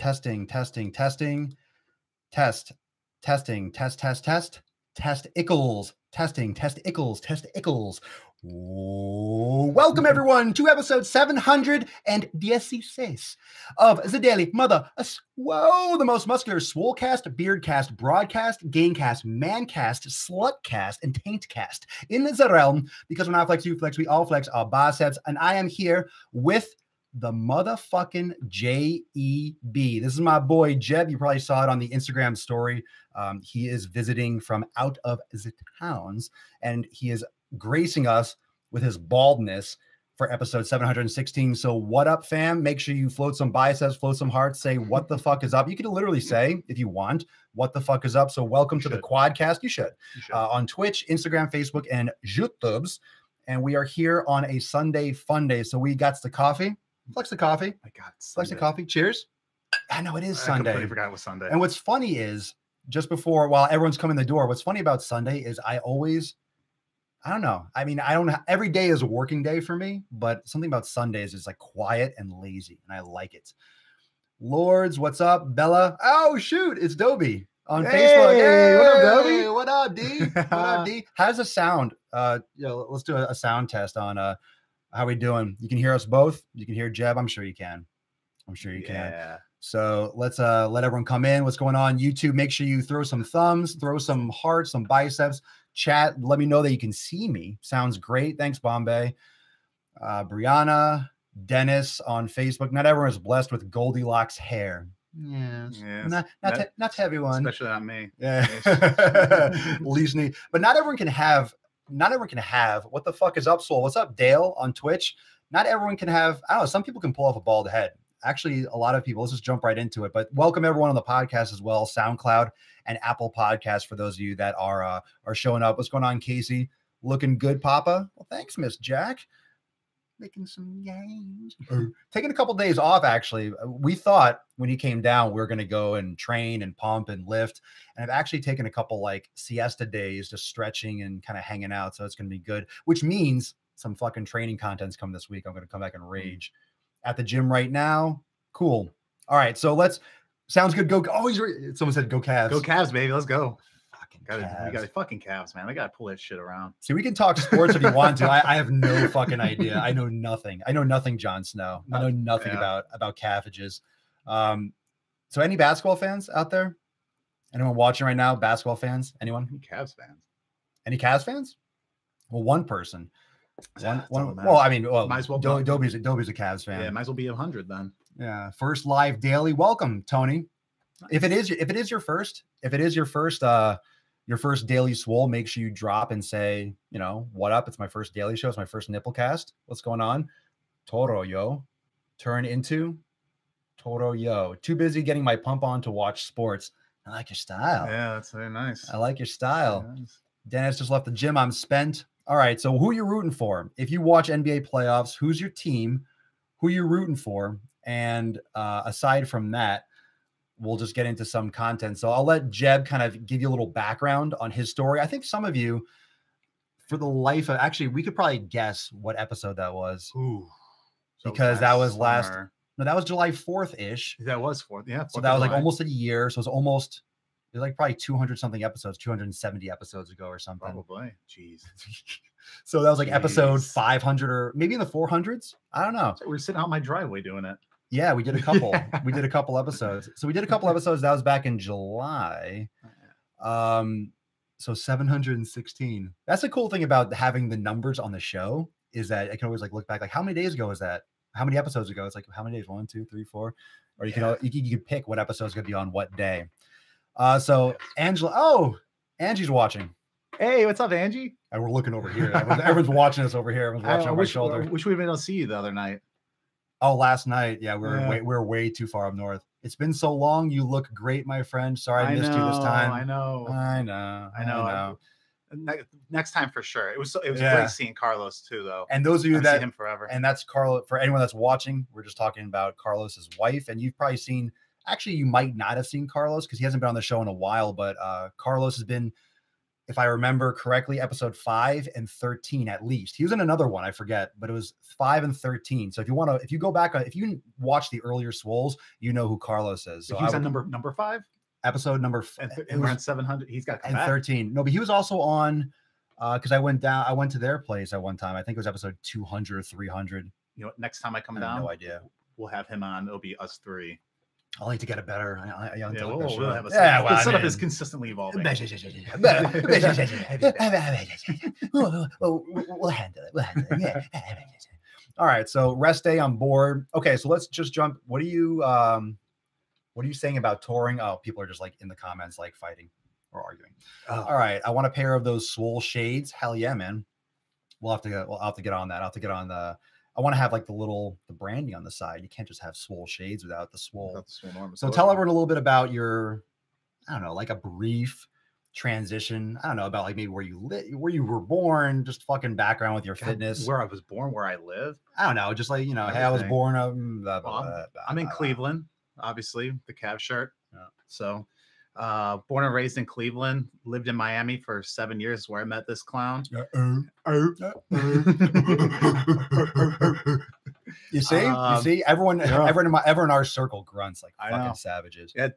testing, test, testing, test ickles, test ickles. Welcome everyone to episode 716 of the Daily Mother Swole, the most muscular Swolecast, Beardcast, Broadcast, Gamecast, Mancast, Slutcast, and Taintcast in the realm, because when I flex, you flex, we all flex our biceps, and I am here with the motherfucking J.E.B. This is my boy J.E.B. You probably saw it on the Instagram story. He is visiting from out of the towns, and he is gracing us with his baldness for episode 716. So what up, fam? Make sure you float some biceps, float some hearts, say what the fuck is up. You can literally say, if you want, what the fuck is up. So welcome to the Quadcast. You should. On Twitch, Instagram, Facebook, and YouTubes. And we are here on a Sunday fun day. So we got the coffee. Flex the coffee. My God, flex the coffee. Cheers. I know it is Sunday. I completely forgot it was Sunday. And what's funny is, just before, while everyone's coming in the door, what's funny about Sunday is I don't know. I mean, every day is a working day for me, but something about Sundays is like quiet and lazy, and I like it. Lords, what's up? Bella. Oh, shoot. It's Dobie on Facebook. Hey, what up, Dobie? What up, D? What up, D? How does it sound? Let's do a sound test on how we doing? You can hear us both. You can hear Jeb. I'm sure you can. Can. So let's let everyone come in. What's going on? YouTube, make sure you throw some thumbs, throw some hearts, some biceps, chat. Let me know that you can see me. Sounds great. Thanks, Bombay. Brianna, Dennis on Facebook. Not everyone is blessed with Goldilocks hair. Yes. Not to everyone. Especially not me. Yeah. Least me. But not everyone can have what the fuck is up, Swole? What's up, Dale on Twitch? Not everyone can have, I don't know, some people can pull off a bald head. Actually, a lot of people. Let's just jump right into it. But welcome everyone on the podcast as well, SoundCloud and Apple Podcasts for those of you that are showing up. What's going on, Casey? Looking good, Papa? Well, thanks, Miss Jack. Making some gains. Taking a couple days off, actually. We thought when he came down, we were going to go and train and pump and lift. And I've actually taken a couple like siesta days, just stretching and kind of hanging out. So it's going to be good, which means some fucking training content's coming this week. I'm going to come back and rage at the gym right now. Cool. All right. So sounds good. Go. Oh, someone said go Cavs. Go Cavs, baby. Let's go. We got fucking Cavs, man. They got to pull that shit around. See, we can talk sports if you want to. I have no fucking idea. I know nothing. I know nothing, Jon Snow. I know nothing about Cavages. So any basketball fans out there? Anyone watching right now? Basketball fans? Anyone? Cavs fans. Any Cavs fans? Well, one person. One. Well, I mean, might as well. Dobie's a Cavs fan. Yeah, might as well be 100 then. Yeah. First live daily. Welcome, Tony. Nice. If it is your first daily Swole, make sure you drop and say, what up? It's my first daily show. It's my first nipple cast. What's going on? Toro yo. Turn into Toro yo. Too busy getting my pump on to watch sports. I like your style. Yeah, that's very nice. I like your style. Nice. Dennis just left the gym. I'm spent. All right. So who you rooting for? If you watch NBA playoffs, who's your team? Who you rooting for? And aside from that, we'll just get into some content. So I'll let Jeb kind of give you a little background on his story. I think some of you, for the life of, actually, we could probably guess what episode that was. Ooh. Because that was that was July 4th-ish. That was 4th. Yeah. So that was like almost a year. So it was like probably 200 something episodes, 270 episodes ago or something. Probably. Jeez. So that was like episode 500 or maybe in the 400s. I don't know. So we're sitting out in my driveway doing it. Yeah, we did a couple. We did a couple episodes. So we did a couple episodes. That was back in July. So 716. That's the cool thing about having the numbers on the show, is that I can always like look back, like how many days ago is that? How many episodes ago? It's like how many days? 1, 2, 3, 4. Or you can pick what episode is going to be on what day. So Angela, Angie's watching. Hey, what's up, Angie? And we're looking over here. Everyone's watching us over here. Everyone's watching on my shoulder. Wish we'd been able to see you the other night. Oh, last night. Yeah, we're way too far up north. It's been so long. You look great, my friend. Sorry I missed you this time. I know. Next time for sure. It was great seeing Carlos too, though. And those of you that see him forever. And that's Carlos. For anyone that's watching, we're just talking about Carlos's wife, and you've probably seen. Actually, you might not have seen Carlos because he hasn't been on the show in a while. But Carlos has been if I remember correctly, episode 5 and 13 at least. He was in another one, I forget, but it was 5 and 13. So if you go back, if you watch the earlier Swoles, you know who Carlos is. So he was on number 5, episode number and we're on 700. He's got to come back. 13. No, but he was also on because I went to their place at one time. I think it was episode 200 or 300. You know what? Next time I come I down, have no idea. We'll have him on. It'll be us 3. I'll need to get it better. We'll have a setup. The setup is consistently evolving. We'll handle it. Yeah. All right. So rest day on board. Okay. So let's just jump. What are you saying about touring? Oh, people are just like in the comments, like fighting or arguing. Oh. All right. I want a pair of those Swole shades. Hell yeah, man. I'll have to get on that. I'll have to get on I want to have like the branding on the side. You can't just have Swole shades without the Swole. So tell everyone a little bit about your, I don't know, like a brief transition. I don't know, about like maybe where you were born, just fucking background with your fitness. Where I was born, where I live. I don't know, just like, hey, I was born. I'm in Cleveland, obviously, the Cavs shirt. Yeah. So born and raised in Cleveland, lived in Miami for 7 years, where I met this clown. You see, everyone in our circle grunts like fucking savages. Yeah,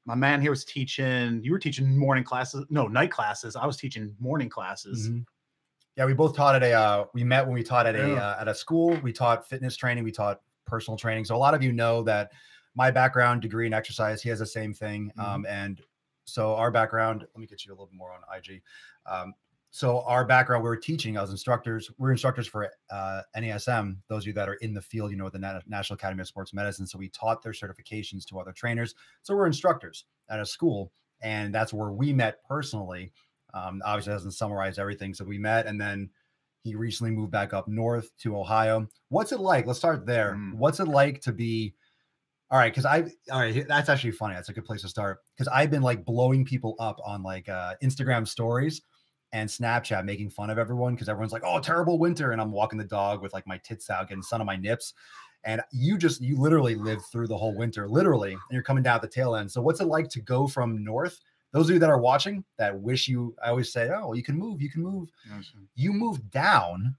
my man here was teaching. You were teaching morning classes, no, night classes. I was teaching morning classes. Mm-hmm. Yeah, we both taught at we met when we taught at a school. We taught fitness training. We taught personal training. So a lot of you know that my background, degree in exercise, he has the same thing. Mm-hmm. And so our background, let me get you a little bit more on IG. So our background, we were teaching, we're instructors for NASM, those of you that are in the field, with the National Academy of Sports Medicine. So we taught their certifications to other trainers. So we're instructors at a school, and that's where we met personally. Obviously, it doesn't summarize everything. So we met, and then he recently moved back up north to Ohio. What's it like? Let's start there. What's it like to be, all right, that's actually funny. That's a good place to start, because I've been like blowing people up on like Instagram stories and Snapchat, making fun of everyone, because everyone's like, oh, terrible winter. And I'm walking the dog with like my tits out, getting sun on my nips. And you literally lived through the whole winter, literally, and you're coming down at the tail end. So what's it like to go from north? Those of you that are watching that I always say, oh, well, you can move. Awesome. You moved down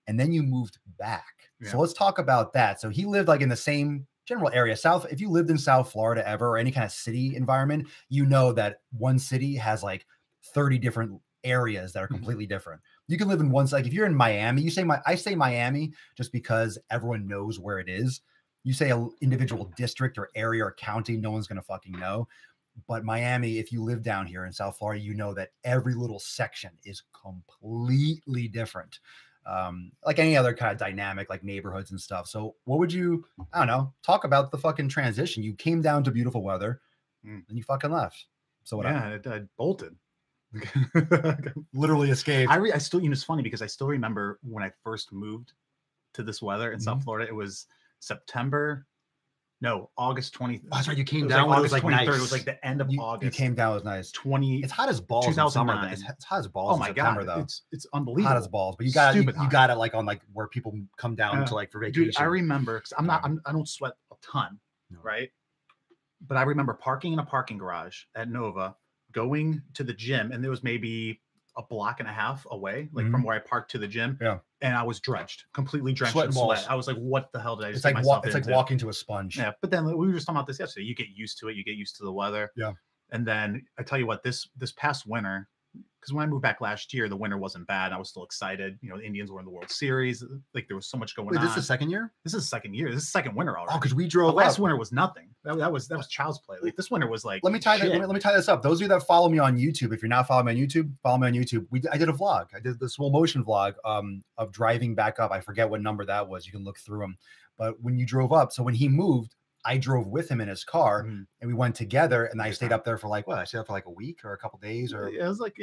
and then you moved back. Yeah. So let's talk about that. So he lived like in the same general area. If you lived in South Florida ever, or any kind of city environment, you know that one city has like 30 different areas that are completely different. You can live in one, like if you're in Miami, I say Miami just because everyone knows where it is. You say an individual district or area or county, no one's going to fucking know. But Miami, if you live down here in South Florida, you know that every little section is completely different. Like any other kind of dynamic, like neighborhoods and stuff. So what would you, I don't know, talk about the fucking transition? You came down to beautiful weather and you fucking left. So what? Yeah, I bolted. Literally escaped. I still, it's funny because I still remember when I first moved to this weather in South Florida. It was August 20th. Oh, that's right. You came down when it was like 23rd. Nice. It was like the end of August. You came down. It was nice. It's hot as balls in summer. It's hot as balls. Oh my God, though. It's unbelievable. Hot as balls. But you got it like on like where people come down to like for vacation. Dude, I remember, because I don't sweat a ton, right? But I remember parking in a parking garage at Nova, going to the gym, and there was maybe a block and a half away, like from where I parked to the gym. Yeah. And I was completely drenched in sweat. I was like, what the hell did I just get myself into? It's like walking to a sponge. Yeah. But then we were just talking about this yesterday. You get used to it. You get used to the weather. Yeah. And then I tell you what, this past winter, because when I moved back last year, the winter wasn't bad. I was still excited. The Indians were in the World Series. Like there was so much going on. This is the second year? This is the second year. This is the second winter already. Oh, because we drove. Last winter was nothing. That was child's play. Like this winter was like. Let me tie this up. Those of you that follow me on YouTube, if you're not following me on YouTube, follow me on YouTube. I did a vlog. I did the Swole Motion vlog of driving back up. I forget what number that was. You can look through them. But when you drove up, so when he moved, I drove with him in his car and we went together, and I stayed up there for like I stayed up for like a week or a couple days, or it was like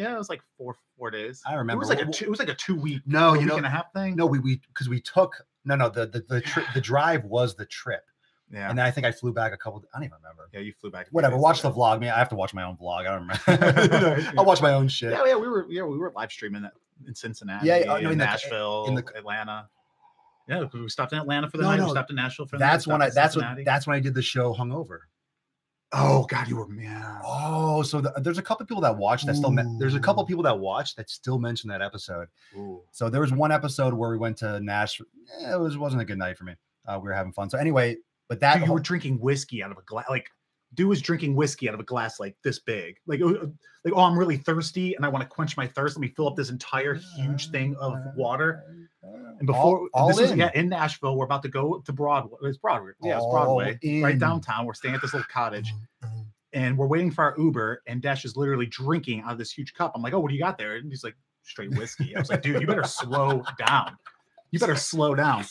4 days. I remember it was like a 2 week week and a half thing. No, we because we took the drive was the trip. Yeah. And then I think I flew back I don't even remember. Yeah, you flew back. Whatever. Watch the vlog. Man, I have to watch my own vlog. I don't remember. I'll watch my own shit. Yeah, we were live streaming that in Cincinnati. Yeah, in Nashville, in Atlanta. Yeah, we stopped in Atlanta for the night. We stopped in Nashville for the night. That's when I did the show hungover. Oh God, you were man. Oh, so there's a couple people that watch that still. There's a couple people that watch that still mention that episode. Ooh. So there was one episode where we went to Nashville. It wasn't a good night for me. We were having fun. So anyway, but that Dude, you were drinking whiskey out of a glass. Like, dude was drinking whiskey out of a glass like this big. Like, oh, I'm really thirsty and I want to quench my thirst. Let me fill up this entire huge thing of water. And before this was in Nashville, we're about to go to Broadway. It's Broadway. Yeah, it's Broadway. Right downtown. We're staying at this little cottage. And we're waiting for our Uber, and Dash is literally drinking out of this huge cup. I'm like, oh, what do you got there? And he's like, straight whiskey. I was like, dude, you better slow down. You better slow down.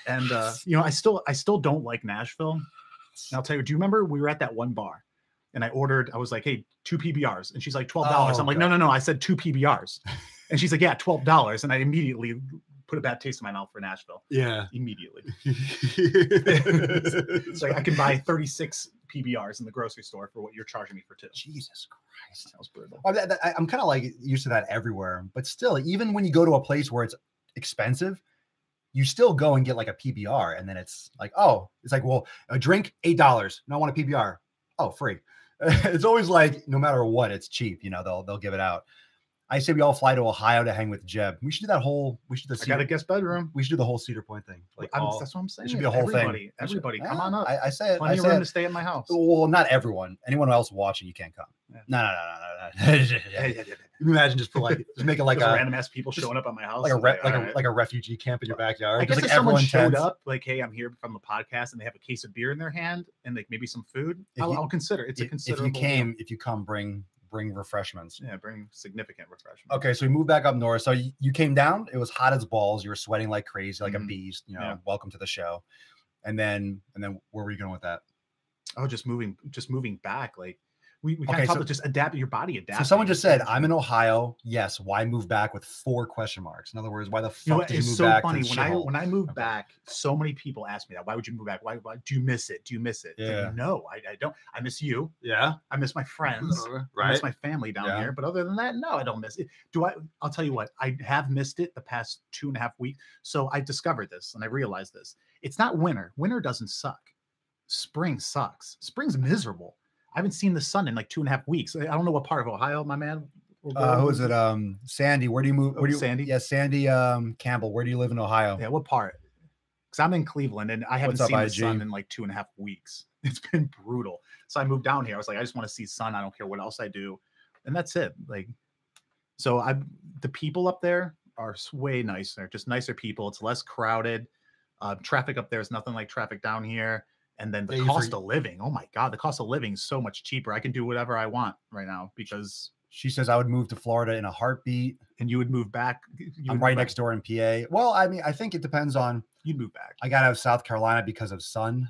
And you know, I still don't like Nashville. And I'll tell you, do you remember we were at that one bar and I was like, hey, 2 PBRs. And she's like, $12. I'm like, no. I said 2 PBRs. And she's like, yeah, $12. And I immediately put a bad taste in my mouth for Nashville. Yeah. Immediately. It's like I can buy 36 PBRs in the grocery store for what you're charging me for 2. Jesus Christ. That was brutal. I'm kind of like used to that everywhere. But still, even when you go to a place where it's expensive, you still go and get like a PBR. And then it's like, oh, it's like, well, a drink, $8. No, I want a PBR. Oh, free. It's always like, no matter what, it's cheap. You know, they'll give it out. I say we all fly to Ohio to hang with J.E.B. We should do that whole. I got a guest bedroom. We should do the whole Cedar Point thing. Like that's what I'm saying. It should be a whole thing. Everybody, come on up. I say it. Plenty of room to stay at my house. Well, not everyone. Anyone else watching, you can't come. Yeah. No. Imagine just make it like a random ass people showing up at my house, like a refugee camp in your backyard. I guess like if someone showed up, like, hey, I'm here from the podcast, and they have a case of beer in their hand and like maybe some food, I'll consider. It's a considerable. If you come, bring refreshments. Yeah, bring significant refreshments. Okay, so we moved back up north. So you came down. It was hot as balls. You were sweating like crazy, like a beast. You know, welcome to the show. And then where were you going with that? Oh, just moving back. Like we kind of talked about just adapt your body. Adapt. So someone just said, "I'm in Ohio." Yes. Why move back with 4 question marks? In other words, why the fuck did you move back? It's so funny when I moved back. So many people ask me that. Why would you move back? Why do you miss it? Do you miss it? Yeah. Like, no, I don't. I miss you. Yeah. I miss my friends. Right. I miss my family down here. But other than that, no, I don't miss it. I'll tell you what. I have missed it the past 2.5 weeks. So I discovered this and I realized this. It's not winter. Winter doesn't suck. Spring sucks. Spring's miserable. I haven't seen the sun in like 2.5 weeks. I don't know what part of Ohio, my man. Who is it? Sandy. Where do you move? Sandy? Yeah, Sandy Campbell. Where do you live in Ohio? Yeah, what part? Because I'm in Cleveland and I haven't seen the sun in like 2.5 weeks. It's been brutal. So I moved down here. I was like, I just want to see sun. I don't care what else I do. And that's it. Like, so the people up there are way nicer, just nicer people. It's less crowded. Traffic up there is nothing like traffic down here. And then the cost of living, oh my God, the cost of living is so much cheaper. I can do whatever I want right now because she says I would move to Florida in a heartbeat. And you would move back. I'm right next door in PA. Well, I mean, I think it depends on. You'd move back. I got out of South Carolina because of sun.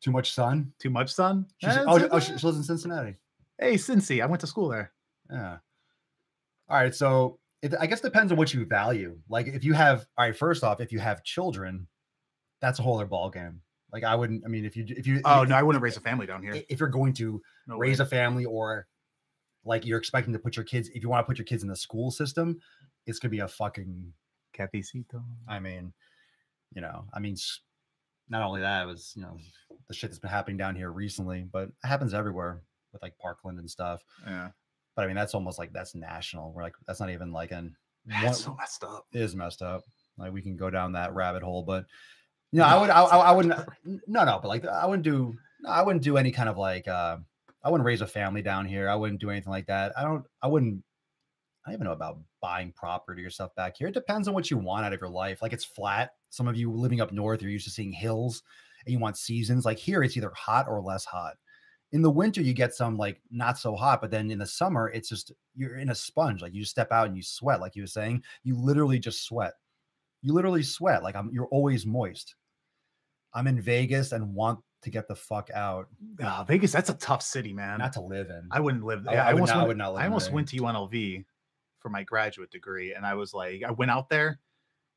Too much sun. Too much sun? She lives in Cincinnati. Hey, Cincy. I went to school there. Yeah. All right. So I guess it depends on what you value. Like if you have, all right, first off, if you have children, that's a whole other ball game. Like I wouldn't, I mean, if you, no, I wouldn't raise a family down here. If you're going to raise a family or like you're expecting to put your kids, if you want to put your kids in the school system, it's going to be a fucking cafecito. I mean, not only that, it was, the shit that's been happening down here recently, but it happens everywhere with like Parkland and stuff. Yeah. But I mean, that's almost like that's national. We're like, that's not even like that's so messed up. It is messed up. Like we can go down that rabbit hole, but I wouldn't but like I wouldn't do any kind of like, I wouldn't raise a family down here. I wouldn't do anything like that. I don't even know about buying property or stuff back here. It depends on what you want out of your life. Like it's flat. Some of you living up north, you're used to seeing hills and you want seasons. Like here, it's either hot or less hot. In the winter, you get some like not so hot, but then in the summer, it's just, you're in a sponge. Like you just step out and you sweat. Like you were saying, you literally just sweat. You literally sweat. Like you're always moist. I'm in Vegas and want to get the fuck out. Vegas, that's a tough city, man. Not to live in. I wouldn't live there. I would not live I almost went to UNLV for my graduate degree. And I was like, I went out there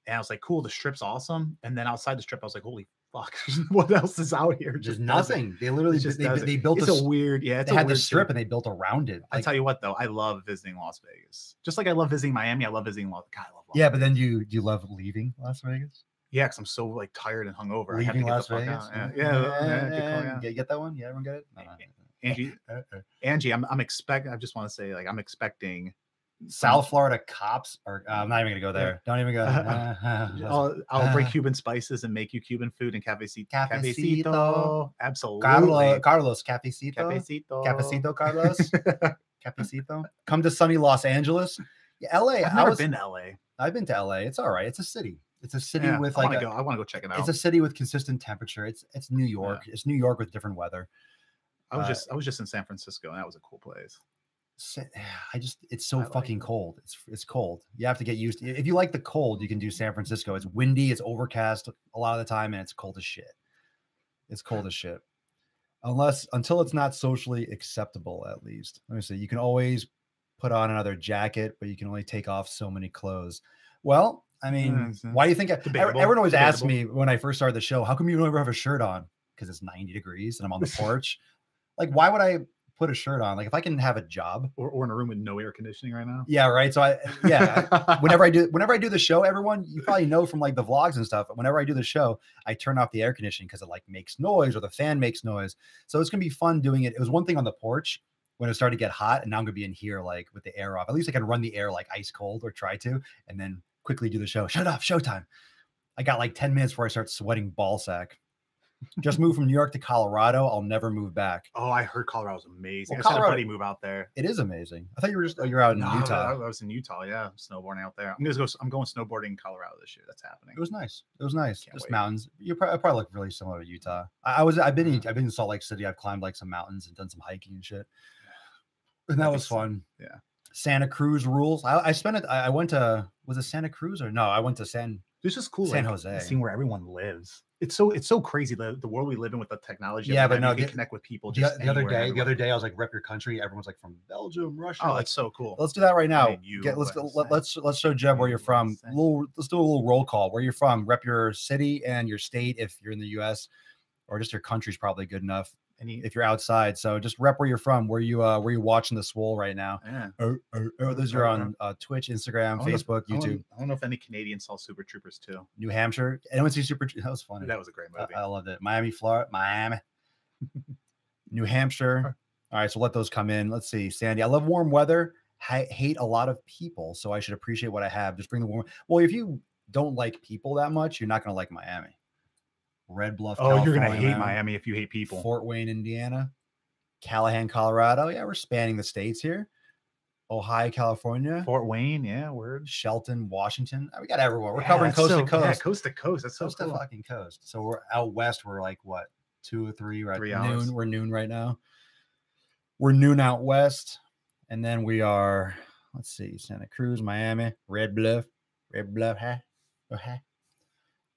and I was like, cool, the strip's awesome. And then outside the strip, I was like, holy fuck, what else is out here? Just nothing. They literally they built a weird, they had the strip and they built around it. I tell you what, though, I love visiting Las Vegas. Just like I love visiting Miami, I love visiting Las Vegas. Yeah, but then you love leaving Las Vegas? Yeah, because I'm so like tired and hungover. I have to Leaving get Las the fuck Vegas. out. Yeah. Good call, yeah. Get that one? Yeah, everyone get it? No, no. Angie, Angie, I'm expecting. I just want to say, like, I'm expecting South Florida cops are. I'm not even gonna go there. Don't even go. I'll bring Cuban spices and make you Cuban food and cafecito. Cafecito. Absolutely. Carlos, cafecito. Cafecito. Cafecito, Carlos. Cafecito. Come to sunny Los Angeles. Yeah, LA. I've never been to LA. I've been to LA. It's all right. It's a city. It's a city with like I want to go check it out. It's a city with consistent temperature. It's New York. Yeah. It's New York with different weather. I was just in San Francisco, and that was a cool place. It's so fucking cold. It's cold. You have to get used to it. If you like the cold, you can do San Francisco. It's windy, it's overcast a lot of the time, and it's cold as shit. It's cold as shit. Until it's not socially acceptable, at least. Let me see. You can always put on another jacket, but you can only take off so many clothes. Well, I mean, why do you think everyone always asks me when I first started the show, how come you don't ever have a shirt on? Because it's 90 degrees and I'm on the porch. Like, why would I put a shirt on? Like, if I can have a job or in a room with no air conditioning right now. Yeah, right. So whenever I do the show, everyone, you probably know from like the vlogs and stuff, whenever I do the show, I turn off the air conditioning because it like makes noise or the fan makes noise. So it's gonna be fun doing it. It was one thing on the porch when it started to get hot, and now I'm gonna be in here like with the air off. At least I can run the air like ice cold, or try to, and then quickly do the show. Shut up, showtime. I got like 10 minutes before I start sweating ball sack. Just moved from New York to Colorado. I'll never move back. Oh, I heard Colorado's amazing. Well, I had a buddy move out there. It is amazing. I thought you were you're out in Utah. I was in Utah. Yeah, I'm snowboarding out there. I'm going snowboarding in Colorado this year. That's happening. It was nice. Just mountains. You probably look really similar to Utah. I've been in Salt Lake City. I've climbed like some mountains and done some hiking and shit. And that was fun. Yeah. Santa Cruz rules. I went to, was it Santa Cruz or no? I went to This is cool. San Jose. Seeing where everyone lives. It's so crazy the world we live in with the technology. Yeah, but no, you can connect with people. The other day, I was like, rep your country. Everyone's like from Belgium, Russia. Oh, like, that's so cool. Let's do that right now. Let's show Jeb where you're from. Let's do a little roll call. Where you're from. Rep your city and your state if you're in the U.S. or just your country's probably good enough. If you're outside, so just rep where you're from. Where you watching the Swole right now? Yeah. Those are on Twitch, Instagram, Facebook, YouTube. I don't know if any Canadians saw Super Troopers too. New Hampshire. Anyone see Super? That was funny. That was a great movie. I loved it. Miami, New Hampshire. All right, so let those come in. Let's see. Sandy, I love warm weather. I hate a lot of people, so I should appreciate what I have. Just bring the warm. Well, if you don't like people that much, you're not going to like Miami. Red Bluff, California. You're gonna hate Miami if you hate people. Fort Wayne, Indiana. Callahan, Colorado. Yeah, we're spanning the states here. Ohio, California. Fort Wayne, yeah, word. Shelton, Washington. We got everywhere. We're covering coast to coast. Yeah, coast to coast. That's so cool. To fucking coast. So we're out west. We're like what, 2 or 3 right? 3 hours. Noon. We're noon right now. We're noon out west, and then we are. Let's see, Santa Cruz, Miami, Red Bluff,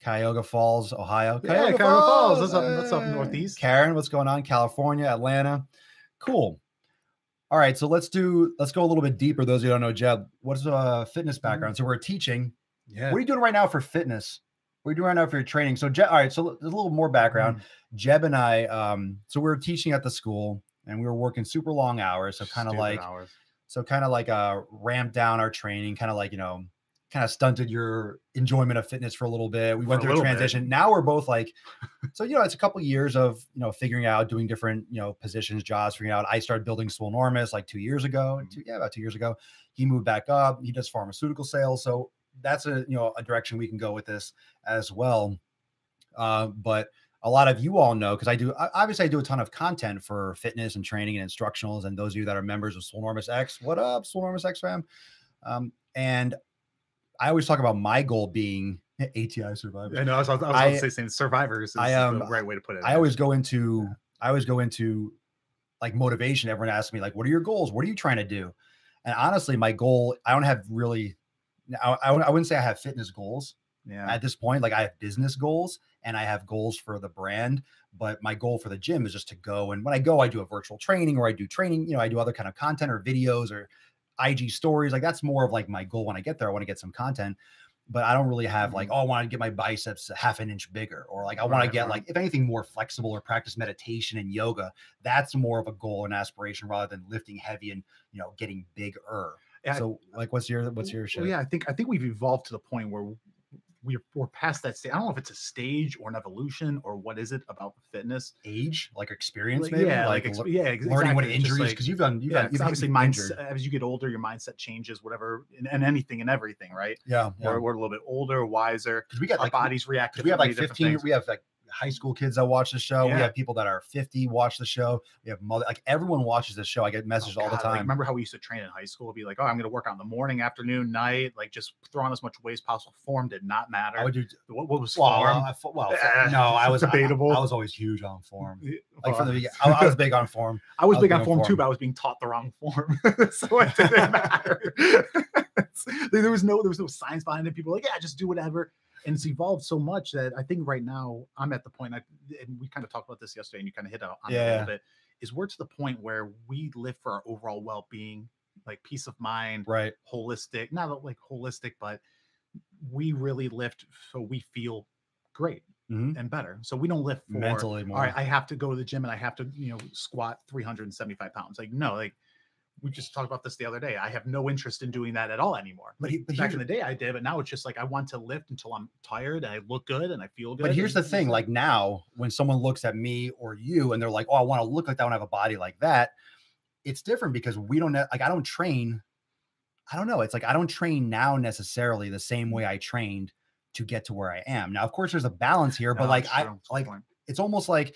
Cuyahoga Falls, Ohio. Cuyahoga Falls. That's up northeast. Karen, what's going on? California, Atlanta. Cool. All right, so let's go a little bit deeper. Those who don't know, Jeb, what's a fitness background? So we're teaching. Yeah. What are you doing right now for fitness? What are you doing right now for your training? So Jeb, all right, so there's a little more background. Jeb and I, so we were teaching at the school and we were working super long hours. So kind of like ramped down our training, kind of like, kind of stunted your enjoyment of fitness for a little bit. We went through a transition. Now we're both like, so, it's a couple of years of, figuring out, doing different, positions, jobs, figuring out. I started building Swolenormous like 2 years ago. About 2 years ago. He moved back up. He does pharmaceutical sales. So that's a direction we can go with this as well. But a lot of you all know, because I do a ton of content for fitness and training and instructionals. And those of you that are members of Swolenormous X, what up, Swolenormous X fam? And I always talk about my goal being ATI survivors. I know. I was about to say survivors is the right way to put it. I always go into like motivation. Everyone asks me like, what are your goals? What are you trying to do? And honestly, my goal, I don't have really, I wouldn't say I have fitness goals. Yeah. At this point, like I have business goals and I have goals for the brand, but my goal for the gym is just to go. And when I go, I do a virtual training or I do training, I do other kind of content or videos or IG stories. Like that's more of like my goal when I get there. I want to get some content, but I don't really have like, I want to get my biceps half an inch bigger, or like I want to get like, if anything, more flexible or practice meditation and yoga. That's more of a goal and aspiration rather than lifting heavy and getting bigger. Yeah, so like, what's your shit? Well, yeah, I think we've evolved to the point where we're past that stage. I don't know if it's a stage or an evolution or what is it about fitness. Age, like experience, Like, maybe. yeah, like learning exactly. What injuries, like, because you've obviously injured. mindset, as you get older, your mindset changes, whatever, and anything and everything, right? Yeah, We're a little bit older, wiser, because we got our like bodies react. We have like 15. Things. We have like high school kids that watch the show. We have people that are 50 watch the show. We have like everyone watches the show. I get messages all the time. Like, remember how we used to train in high school? Be like, oh, I'm going to work out in the morning, afternoon, night, like just throw on as much weight as possible. Form did not matter. I would do what was form? No, I was debatable. I was always huge on form. Like from the beginning, I was big on form. I was big on form too, but I was being taught the wrong form, so it didn't matter. there was no science behind it. People were like, yeah, just do whatever. And it's evolved so much that I think right now I'm at the point, and we kind of talked about this yesterday, and you kind of hit on it a little bit, is we're to the point where we live for our overall well-being, like peace of mind, right? Holistic, not like holistic, but we really lift so we feel great and better. So we don't lift for mentally more. All right, I have to go to the gym and I have to, squat 375 pounds. Like, no, like, we just talked about this the other day. I have no interest in doing that at all anymore. But back in the day I did, but now it's just like, I want to lift until I'm tired and I look good and I feel good. But here's the thing, like now when someone looks at me or you and they're like, oh, I want to look like that, I want to have a body like that. It's different because we don't like, I don't train. I don't know. It's like, I don't train now necessarily the same way I trained to get to where I am. Now, of course there's a balance here, but it's almost like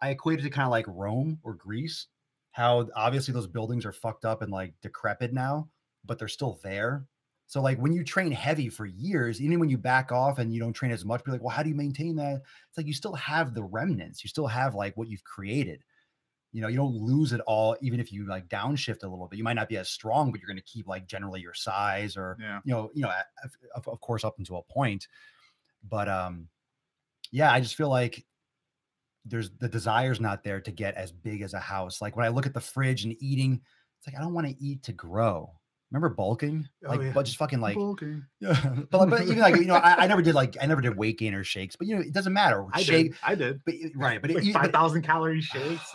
I equate it to kind of like Rome or Greece. How obviously those buildings are fucked up and like decrepit now, but they're still there. So like when you train heavy for years, even when you back off and you don't train as much, be like, well, how do you maintain that? It's like you still have the remnants. You still have like what you've created. You don't lose it all, even if you like downshift a little bit. You might not be as strong, but you're going to keep like generally your size or, of course, up until a point. But I just feel like there's the desire's not there to get as big as a house. Like when I look at the fridge and eating, it's like, I don't want to eat to grow. Remember bulking? But just fucking like, bulking. Yeah. but even like, I never did weight gainer shakes, but it doesn't matter. I did. But right. But like 5,000 calorie shakes.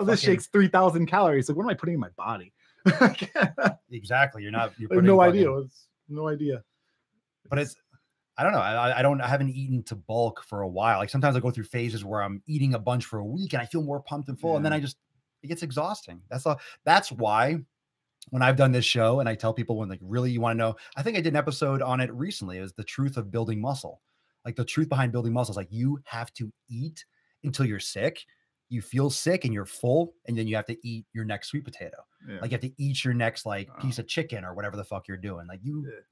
This shake's 3,000 calories. Like, what am I putting in my body? Exactly. You're no idea. No idea. But it's, I don't know. I haven't eaten to bulk for a while. Like sometimes I go through phases where I'm eating a bunch for a week and I feel more pumped and full. And then it gets exhausting. That's why when I've done this show and I tell people when like, really, you want to know, I think I did an episode on it recently. It was the truth of building muscle. Like the truth behind building muscle is like, you have to eat until you're sick. You feel sick and you're full. And then you have to eat your next sweet potato. Yeah. Like you have to eat your next like piece of chicken or whatever the fuck you're doing. Like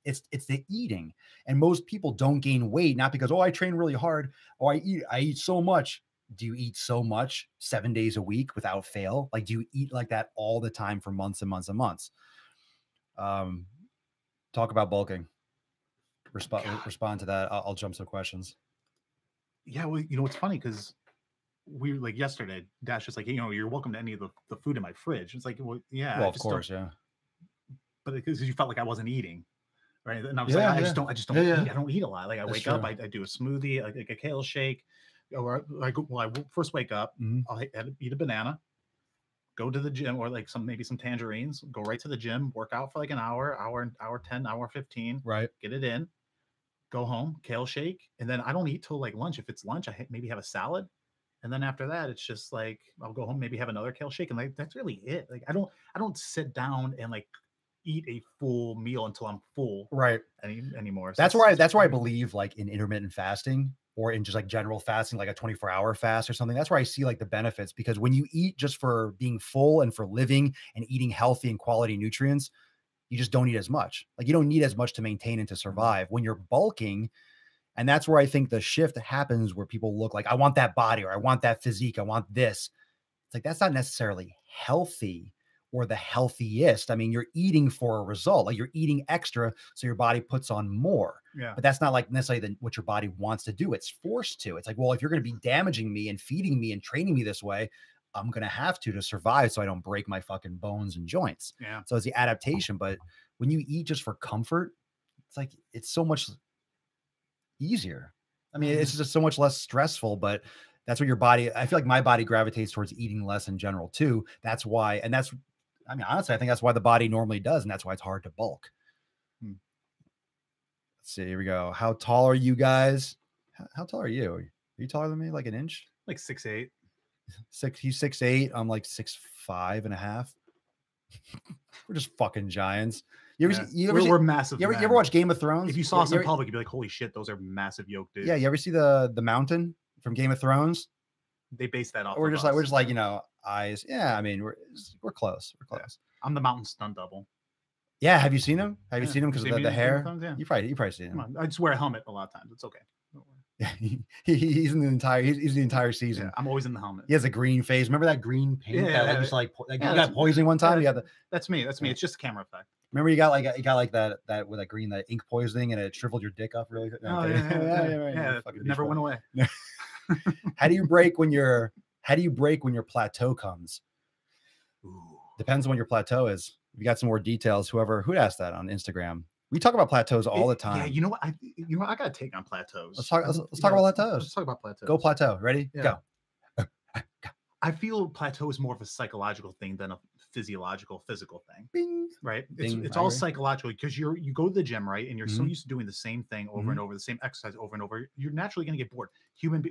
it's the eating. And most people don't gain weight, not because, I train really hard. Or I eat so much. Do you eat so much 7 days a week without fail? Like, do you eat like that all the time for months and months and months? Talk about bulking. Respond to that. I'll jump some questions. Yeah. Well, it's funny because we like yesterday, Dash is like, you're welcome to any of the food in my fridge. It's like, well, yeah. Well, of course, yeah. But because you felt like I wasn't eating, right? And I was I just don't eat. I don't eat a lot. Like I wake up, I do a smoothie, like a kale shake. Or I first wake up, I'll eat a banana, go to the gym, or like maybe some tangerines, go right to the gym, work out for like an hour 10, hour 15, right? Get it in, go home, kale shake, and then I don't eat till like lunch. If it's lunch, I maybe have a salad. And then after that, it's just like, I'll go home, maybe have another kale shake. And like, that's really it. Like, I don't sit down and like eat a full meal until I'm full. Right. Anymore. So that's where I believe like in intermittent fasting or in just like general fasting, like a 24-hour fast or something. That's where I see like the benefits, because when you eat just for being full and for living and eating healthy and quality nutrients, you just don't eat as much. Like you don't need as much to maintain and to survive. When you're bulking, and that's where I think the shift happens, where people look like, I want that body, or I want that physique, I want this. It's like, that's not necessarily healthy or the healthiest. I mean, you're eating for a result, like you're eating extra so your body puts on more. Yeah. But that's not like necessarily what your body wants to do. It's forced to. It's like, well, if you're going to be damaging me and feeding me and training me this way, I'm going to have to survive so I don't break my fucking bones and joints. Yeah. So it's the adaptation. But when you eat just for comfort, it's like, it's so much easier. I mean, it's just so much less stressful, but that's what your body, I feel like my body gravitates towards eating less in general too. That's why, honestly, I think that's why the body normally does. And that's why it's hard to bulk. Let's see. Here we go. How tall are you guys? How tall are you? Are you taller than me? Like an inch? Like 6'8". He's 6'8". I'm like 6'5.5". We're just fucking giants. We're massive. You ever watch Game of Thrones? If you saw us in public, you'd be like, "Holy shit, those are massive yoked dudes." Yeah, you ever see the mountain from Game of Thrones? They base that off. We're just like you know, eyes. Yeah, I mean, we're close. We're close. Yeah. I'm the mountain stunt double. Yeah, have you seen him? Have you seen him because of the hair? Yeah. You probably seen him. Come on. I just wear a helmet a lot of times. It's okay. Yeah, he's in the entire season. Yeah, I'm always in the helmet. He has a green face. Remember that green paint? Yeah, you got poisoning one time. Yeah, that's me. That's me. It's just a camera effect. Remember you got like that with that green, that ink poisoning, and it shriveled your dick up really good. Oh, yeah. It never went away. How do you break when your plateau comes? Ooh. Depends on what your plateau is. If you got some more details, who'd ask that on Instagram? We talk about plateaus all the time. Yeah, you know what? I got to take on plateaus. Let's talk about plateaus. Let's talk about plateaus. Go plateau. Ready? Yeah. Go. I feel plateau is more of a psychological thing than a physical thing. Bing. Right? Bing. It's all psychological because you go to the gym, right? And you're so Mhm. used to doing the same thing over Mhm. and over, the same exercise over and over. You're naturally going to get bored.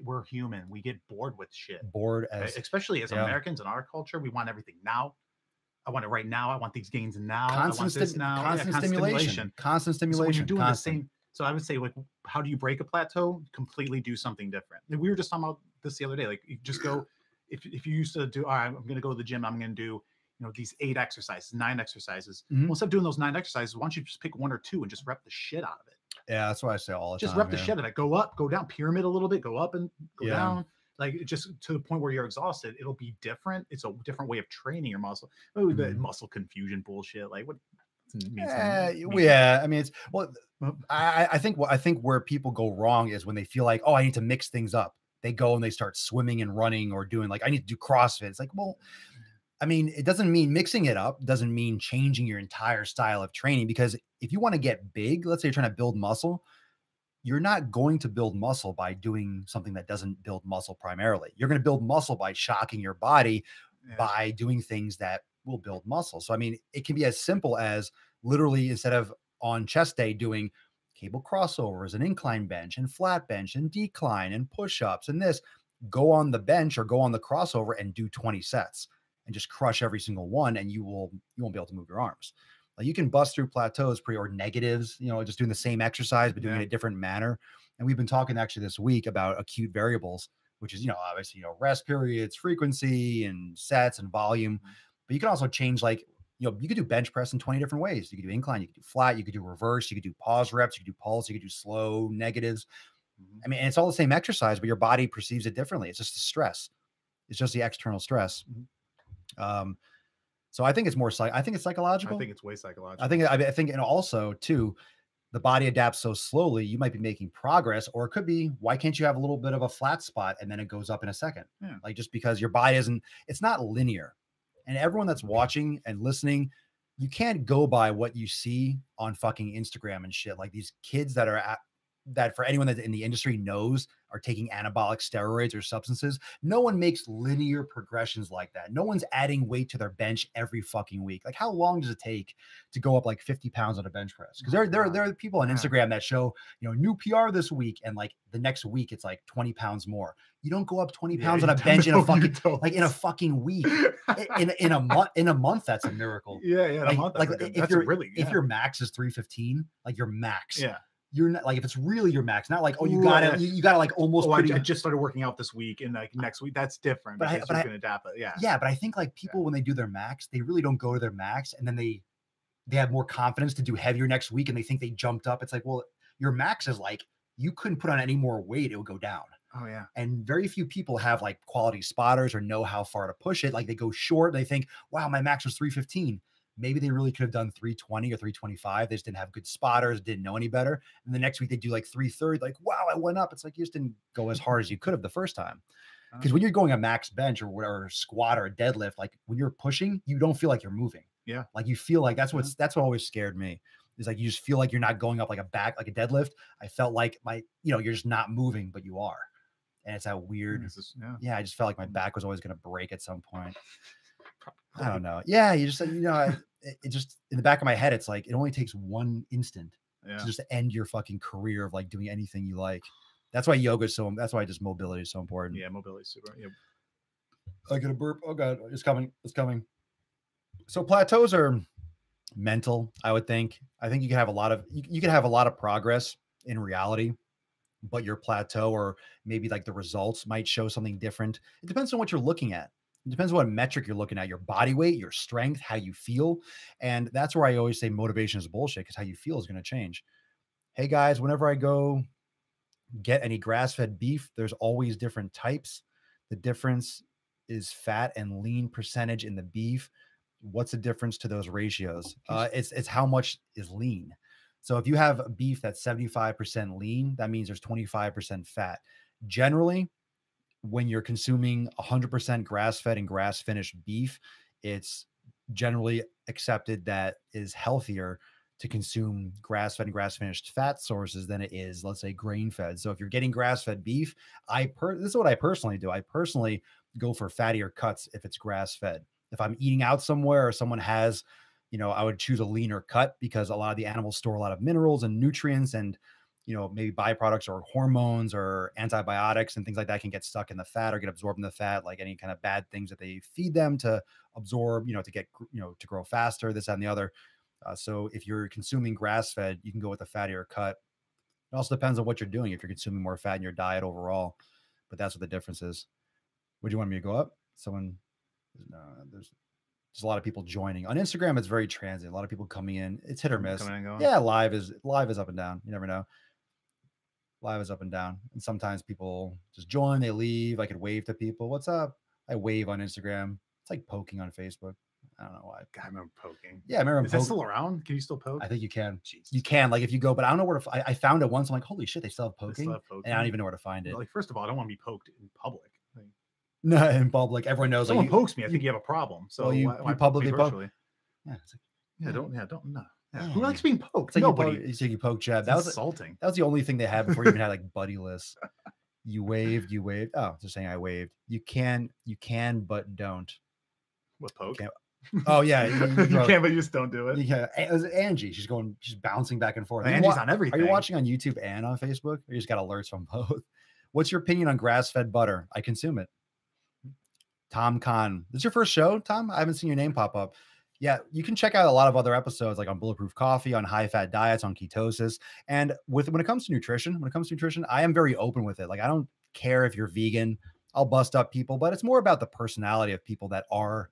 We're human. We get bored with shit. Bored right? Especially as Americans in our culture, we want everything now. I want it right now. I want these gains now. Constant stimulation. Constant stimulation. So when you're doing the same, so I would say, like, how do you break a plateau? Completely do something different. We were just talking about this the other day. Like, you just go. If you used to do, all right, I'm going to go to the gym. I'm going to do, these 8 exercises, 9 exercises. Mhm. Well, instead of doing those 9 exercises, why don't you just pick 1 or 2 and just rep the shit out of it? Yeah, that's what I say all the time. Just rep the shit out of it. Go up, go down, pyramid a little bit, go up and go down. Like, just to the point where you're exhausted. It'll be different. It's a different way of training your muscle. Oh, the muscle confusion bullshit. Like, what? I mean, I think where people go wrong is when they feel like, oh, I need to mix things up. They go and they start swimming and running or doing like, I need to do CrossFit. It's like, well, I mean, it doesn't mean mixing it up. Doesn't mean changing your entire style of training, because if you want to get big, let's say you're trying to build muscle, you're not going to build muscle by doing something that doesn't build muscle primarily. You're going to build muscle by shocking your body by doing things that will build muscle. So, I mean, it can be as simple as literally, instead of on chest day doing cable crossovers and incline bench and flat bench and decline and push-ups and this, go on the bench or go on the crossover and do 20 sets and just crush every single one, and you won't be able to move your arms. Like, you can bust through plateaus or negatives, just doing the same exercise, but doing it in a different manner. And we've been talking actually this week about acute variables, which is, obviously, rest periods, frequency, and sets and volume. But you can also change, like, you could do bench press in 20 different ways. You could do incline, you could do flat, you could do reverse, you could do pause reps, you could do pulse, you could do slow negatives. I mean, and it's all the same exercise, but your body perceives it differently. It's just the stress. It's just the external stress. So I think it's I think it's psychological. I think it's way psychological. I think, and also too, the body adapts so slowly. You might be making progress, or it could be, why can't you have a little bit of a flat spot and then it goes up in a second? Yeah. Like, just because your body it's not linear. And everyone that's watching and listening, you can't go by what you see on fucking Instagram and shit. Like, these kids that for anyone that in the industry knows are taking anabolic steroids or substances. No one makes linear progressions like that. No one's adding weight to their bench every fucking week. Like, how long does it take to go up like 50 pounds on a bench press? Because there are people on Instagram that show, new PR this week, and like the next week it's like 20 pounds more. You don't go up 20 pounds on a bench in a fucking week. in a month, that's a miracle. Yeah, in a month. If your max is 315, like your max. Yeah. You're not, like, if it's really your max, not like, oh, you gotta like almost. I just started working out this week, and like next week, that's different. But you can adapt it. Yeah, but I think like people, when they do their max, they really don't go to their max, and then they have more confidence to do heavier next week, and they think they jumped up. It's like, well, your max is like, you couldn't put on any more weight, it would go down. Oh yeah. And very few people have like quality spotters or know how far to push it. Like, they go short, they think, wow, my max was 315. Maybe they really could have done 320 or 325. They just didn't have good spotters, didn't know any better. And the next week they do like 330, like, wow, I went up. It's like, you just didn't go as hard as you could have the first time. Because when you're going a max bench or whatever, squat or a deadlift, like when you're pushing, you don't feel like you're moving. Yeah. Like, you feel like that's what always scared me. Is like, you just feel like you're not going up like a deadlift. I felt like you're just not moving, but you are. And it's that weird. I just felt like my back was always going to break at some point. I don't know. Yeah. You just, it just, in the back of my head, it's like, it only takes one instant to just end your fucking career of like doing anything you like. That's why yoga is so, that's why just mobility is so important. Yeah, mobility is super. Yeah. I get a burp. Oh God, it's coming. It's coming. So plateaus are mental, I would think. I think you can have a lot of, you can have a lot of progress in reality, but your plateau or maybe like the results might show something different. It depends on what you're looking at. It depends on what metric you're looking at, your body weight, your strength, how you feel. And that's where I always say motivation is bullshit, because how you feel is going to change. Hey guys, whenever I go get any grass-fed beef, there's always different types. The difference is fat and lean percentage in the beef. What's the difference to those ratios? It's how much is lean. So if you have a beef that's 75% lean, that means there's 25% fat. Generally, when you're consuming 100% grass-fed and grass-finished beef, it's generally accepted that is healthier to consume grass-fed and grass-finished fat sources than it is, let's say, grain-fed. So if you're getting grass-fed beef, this is what I personally do. I personally go for fattier cuts if it's grass-fed. If I'm eating out somewhere or someone has, I would choose a leaner cut, because a lot of the animals store a lot of minerals and nutrients and, maybe byproducts or hormones or antibiotics and things like that can get stuck in the fat or get absorbed in the fat, like any kind of bad things that they feed them to absorb, to get, to grow faster, this, that, and the other. So if you're consuming grass-fed, you can go with a fattier cut. It also depends on what you're doing, if you're consuming more fat in your diet overall, but that's what the difference is. Would you want me to go up? There's a lot of people joining on Instagram. It's very transient. A lot of people coming in. It's hit or miss. Yeah, live is up and down. You never know. Live is up and down. And sometimes people just join, they leave. I could wave to people. What's up? I wave on Instagram. It's like poking on Facebook. I don't know why. God, I remember poking. Yeah, I remember. Is that still around? Can you still poke? I think you can. Jesus. You can, like if you go, but I don't know where to. I found it once. I'm like, holy shit, they still have poking. And I don't even know where to find it. Like, first of all, I don't want to be poked in public. No, in public, everyone knows. Someone pokes me, I think you have a problem. So well, you publicly poke. Yeah, it's like, don't. No. Yeah. Who likes being poked? Like nobody. You poke Jeb. That was insulting. That was the only thing they had before you even had like buddy lists. You waved. Oh, just saying I waved. You can, but don't. What poke? Oh yeah, you can, but you just don't do it. Yeah, it was Angie. She's bouncing back and forth. Angie's on everything. Are you watching on YouTube and on Facebook? Or you just got alerts from both? What's your opinion on grass-fed butter? I consume it. Tom Khan. This is your first show, Tom? I haven't seen your name pop up. Yeah, you can check out a lot of other episodes, like on Bulletproof Coffee, on high-fat diets, on ketosis. And when it comes to nutrition, I am very open with it. Like, I don't care if you're vegan. I'll bust up people, but it's more about the personality of people that are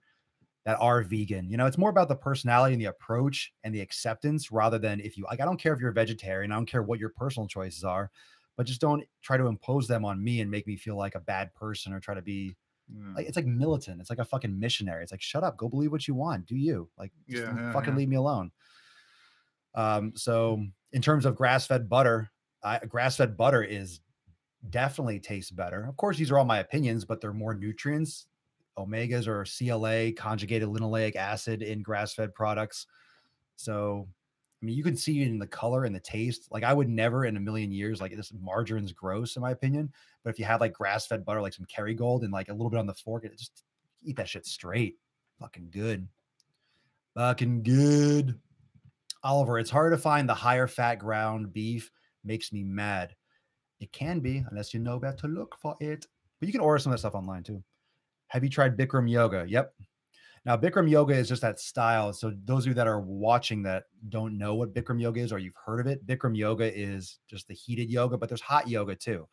vegan. It's more about the personality and the approach and the acceptance, rather than if you like. I don't care if you're a vegetarian. I don't care what your personal choices are, but just don't try to impose them on me and make me feel like a bad person or try to be. Like, it's like militant. It's like a fucking missionary. It's like, shut up, go believe what you want. Do you like fucking leave me alone? So in terms of grass-fed butter, grass-fed butter is definitely tastes better. Of course, these are all my opinions, but they're more nutrients, omegas or CLA, conjugated linoleic acid, in grass-fed products. So I mean, you can see it in the color and the taste. Like, I would never in a million years, like, this margarine's gross in my opinion. But if you have like grass-fed butter, like some Kerrygold and like a little bit on the fork, just eat that shit straight. Fucking good. Fucking good. Oliver, it's hard to find the higher fat ground beef. Makes me mad. It can be, unless you know where to look for it. But you can order some of that stuff online too. Have you tried Bikram yoga? Yep. Now, Bikram yoga is just that style. So those of you that are watching that don't know what Bikram yoga is, or you've heard of it, Bikram yoga is just the heated yoga, but there's hot yoga too.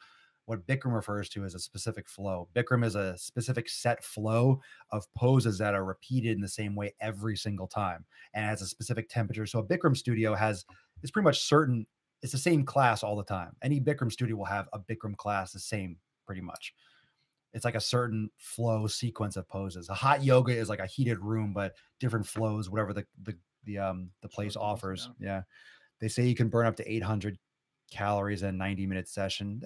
What Bikram refers to is a specific flow. Bikram is a specific set flow of poses that are repeated in the same way every single time, and has a specific temperature. So a Bikram studio it's pretty much certain. It's the same class all the time. Any Bikram studio will have a Bikram class the same pretty much. It's like a certain flow sequence of poses. A hot yoga is like a heated room, but different flows, whatever the place offers. Yeah. They say you can burn up to 800 calories in a 90-minute session.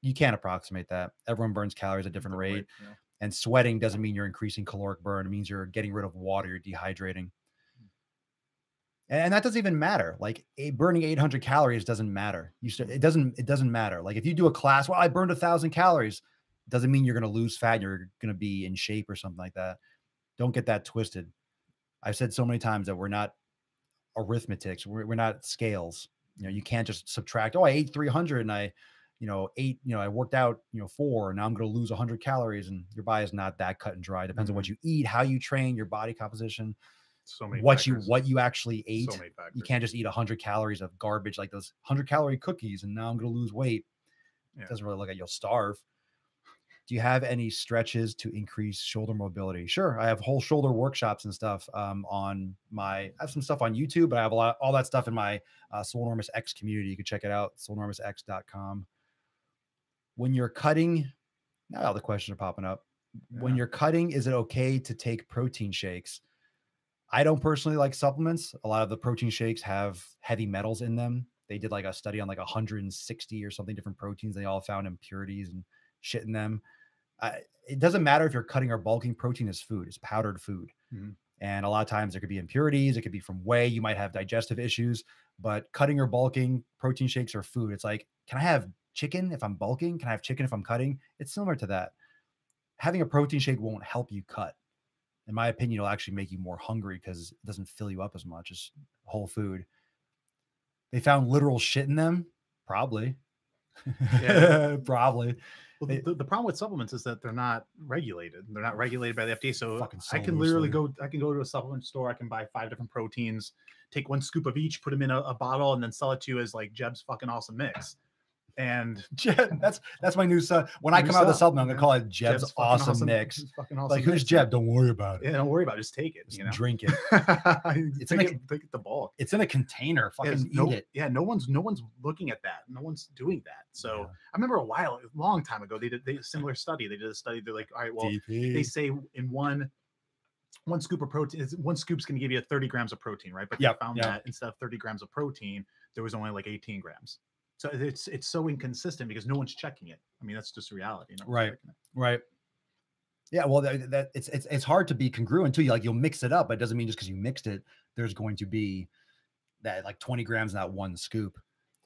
You can't approximate that. Everyone burns calories at a different rate. Yeah. And sweating doesn't mean you're increasing caloric burn. It means you're getting rid of water. You're dehydrating. And that doesn't even matter. Like, burning 800 calories doesn't matter. It doesn't matter. Like, if you do a class, well, I burned 1,000 calories. Doesn't mean you're going to lose fat. You're going to be in shape or something like that. Don't get that twisted. I've said so many times that we're not arithmetics. We're not scales. You know, you can't just subtract, oh, I ate 300 and I, I worked out, 4, and now I'm going to lose 100 calories. And your body is not that cut and dry. It depends on what you eat, how you train, your body composition, So many what factors. you actually ate. So many factors. You can't just eat 100 calories of garbage like those 100-calorie cookies and now I'm going to lose weight. Yeah. It doesn't really look like you'll starve. Do you have any stretches to increase shoulder mobility? Sure. I have whole shoulder workshops and stuff I have some stuff on YouTube, but I have all that stuff in my Swolenormous X community. You can check it out, swolenormousx.com. When you're cutting, now all the questions are popping up. Yeah. When you're cutting, is it okay to take protein shakes? I don't personally like supplements. A lot of the protein shakes have heavy metals in them. They did like a study on like 160 or something different proteins. They all found impurities and shit in them. It doesn't matter if you're cutting or bulking. Protein is food. It's powdered food. Mm-hmm. And a lot of times there could be impurities. It could be from whey. You might have digestive issues, but cutting or bulking, protein shakes are food. It's like, can I have chicken if I'm bulking? Can I have chicken if I'm cutting? It's similar to that. Having a protein shake won't help you cut. In my opinion, it'll actually make you more hungry because it doesn't fill you up as much as whole food. They found literal shit in them? Probably. Yeah. Probably. Well, the problem with supplements is that they're not regulated. They're not regulated by the FDA. So I can literally go to a supplement store. I can buy 5 different proteins, take 1 scoop of each, put them in a bottle, and then sell it to you as like J.E.B's fucking awesome mix. And that's my new son. When I come out of the supplement, I'm gonna call it J.E.B's awesome mix. Fucking awesome. Like, who's J.E.B? Don't worry about it. Yeah, don't worry about it. Just take it. Just drink it. It's take the bulk. It's in a container. Fucking eat it. Yeah, no one's looking at that. No one's doing that. So I remember a long time ago, they did a similar study. They did a study. They're like, all right, well, they say in one scoop of protein, 1 scoop's going to give you 30 grams of protein, right? But they found that instead of 30 grams of protein, there was only like 18 grams. So it's so inconsistent because no one's checking it. I mean, that's just reality. Right. Yeah. Well, it's hard to be congruent too. You'll mix it up, but it doesn't mean just because you mixed it, there's going to be that like 20 grams in that 1 scoop.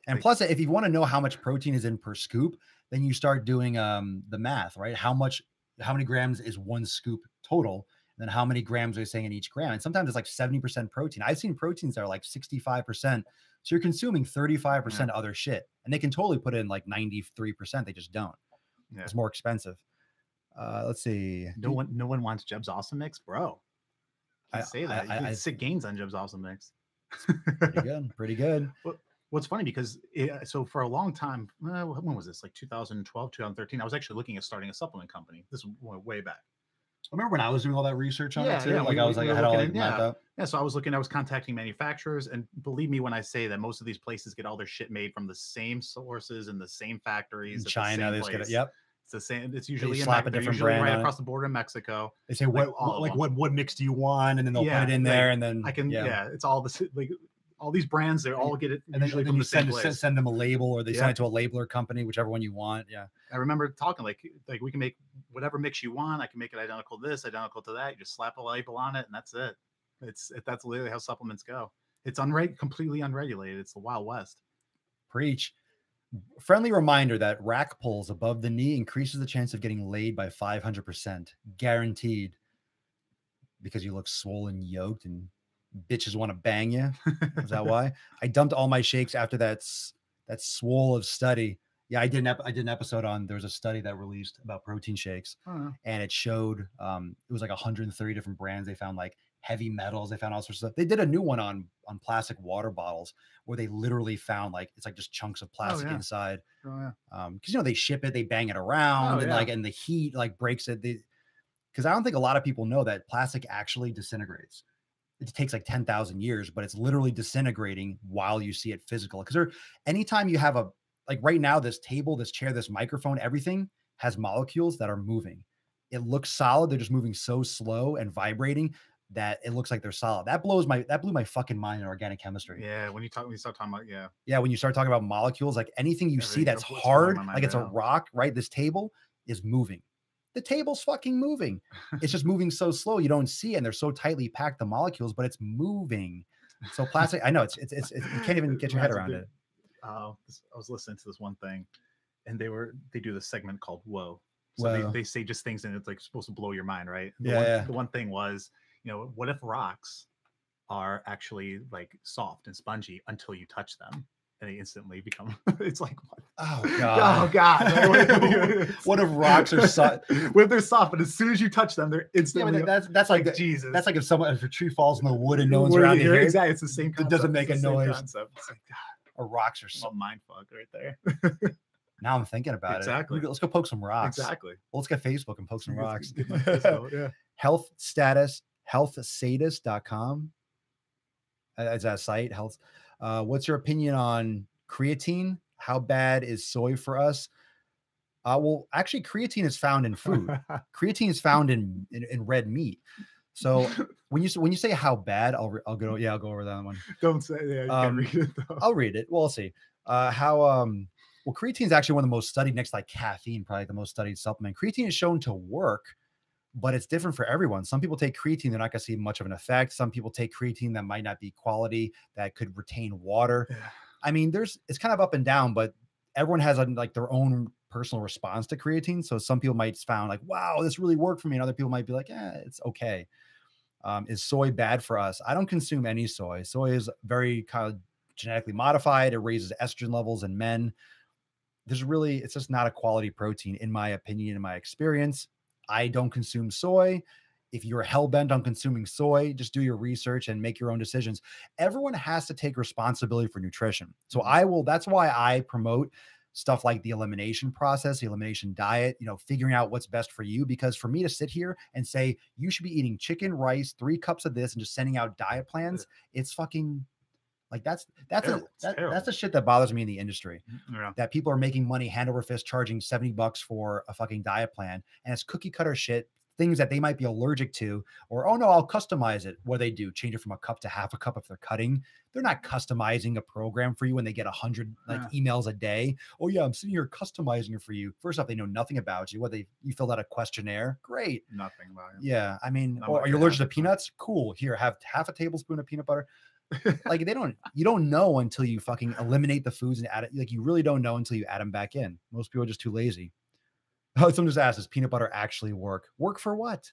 And plus, if you want to know how much protein is in per scoop, then you start doing the math, right? How many grams is 1 scoop total? And then how many grams are they saying in each gram? And sometimes it's like 70% protein. I've seen proteins that are like 65%. So you're consuming 35% other shit, and they can totally put in like 93%. They just don't. Yeah. It's more expensive. Let's see. No one wants J.E.B's awesome mix, bro. I say that. You get sick gains on J.E.B's awesome mix. Pretty good. Pretty good. What's funny because so for a long time, when was this? Like 2012, 2013. I was actually looking at starting a supplement company. This was way back. I remember when I was doing all that research on it too. Yeah, I was like, I had all like mapped up. Yeah, so I was contacting manufacturers, and believe me when I say that most of these places get all their shit made from the same sources and the same factories. In China, they just get it. Yep. It's the same. It's usually slap a different brand right across the border in Mexico. They say what mix do you want, and then they'll put it in there, and then it's all this like all these brands. They all get it, and then you send them a label, or they send it to a labeler company, whichever one you want. Yeah, I remember talking like we can make whatever mix you want. I can make it identical to this, identical to that. You just slap a label on it, and that's it. That's literally how supplements go. It's completely unregulated. It's the Wild West. Preach. Friendly reminder that rack pulls above the knee increases the chance of getting laid by 500%, guaranteed. Because you look swollen, yoked, and bitches want to bang you. Is that why? I dumped all my shakes after that Swole of study. Yeah, I did an episode on, there was a study that released about protein shakes, and it showed it was like 130 different brands. They found like heavy metals. They found all sorts of stuff. They did a new one on plastic water bottles where they literally found like it's like just chunks of plastic inside. Because they ship it, they bang it around, and the heat like breaks it. Because I don't think a lot of people know that plastic actually disintegrates. It takes like 10,000 years, but it's literally disintegrating while you see it physical. Because anytime you have like right now, this table, this chair, this microphone, everything has molecules that are moving. It looks solid. They're just moving so slow and vibrating that it looks like they're solid. That blew my fucking mind in organic chemistry. Yeah. When you start talking about, when you start talking about molecules, like anything you see that's hard, like it's a rock, right? This table is moving. The table's fucking moving. It's just moving so slow. You don't see it. And they're so tightly packed, the molecules, but it's moving. So plastic, I know it's you can't even get your head around it. I was listening to this one thing, and they do this segment called Whoa. So they say just things, and it's like supposed to blow your mind, right? The one thing was, what if rocks are actually like soft and spongy until you touch them? and they instantly become. It's like, what? Oh God. Oh God. What if rocks are soft? When they're soft, but as soon as you touch them, they're instantly. Yeah, but that's like Jesus. That's like if a tree falls in the wood and no one's around to hear it. Exactly, it's the same concept. It doesn't make a noise. Concept. It's like, God, or rocks are so mind fuck right there. Now I'm thinking about exactly. it. Let's go poke some rocks. Exactly. Well, let's get Facebook and poke some rocks. Yeah. Health status, healthstatus.com. Is that a site? Health. What's your opinion on creatine? How bad is soy for us? Well, actually, creatine is found in food. Creatine is found in red meat. So when you say how bad, I'll go over that one. Don't say you can read it though. I'll read it. Well, we'll see. Well, creatine is actually one of the most studied, next to like caffeine, probably the most studied supplement. Creatine is shown to work, but it's different for everyone. Some people take creatine, they're not going to see much of an effect. Some people take creatine that might not be quality, that could retain water. Yeah. I mean, it's kind of up and down, but everyone has like their own personal response to creatine. So some people might found like, wow, this really worked for me. And other people might be like, it's okay. Is soy bad for us? I don't consume any soy. Soy is very kind of genetically modified. It raises estrogen levels in men. It's just not a quality protein, in my opinion, in my experience. I don't consume soy. If you're hell-bent on consuming soy, just do your research and make your own decisions. Everyone has to take responsibility for nutrition. So that's why I promote stuff like the elimination process, the elimination diet, figuring out what's best for you. Because for me to sit here and say, you should be eating chicken, rice, 3 cups of this, and just sending out diet plans, it's fucking like, that's the shit that bothers me in the industry. Yeah. That people are making money hand over fist, charging $70 for a fucking diet plan. And it's cookie cutter shit, things that they might be allergic to, or, oh no, I'll customize it. What they do, change it from a cup to half a cup if they're cutting. They're not customizing a program for you when they get 100 emails a day. Oh yeah, I'm sitting here customizing it for you. First off, they know nothing about you. You filled out a questionnaire. Great. Nothing about it. Yeah. I mean, are you allergic to peanuts? Cool. Here, have half a tablespoon of peanut butter. Like you don't know until you fucking eliminate the foods and add it. Like, you really don't know until you add them back in. Most people are just too lazy. Oh, someone just asked, does peanut butter actually work? Work for what?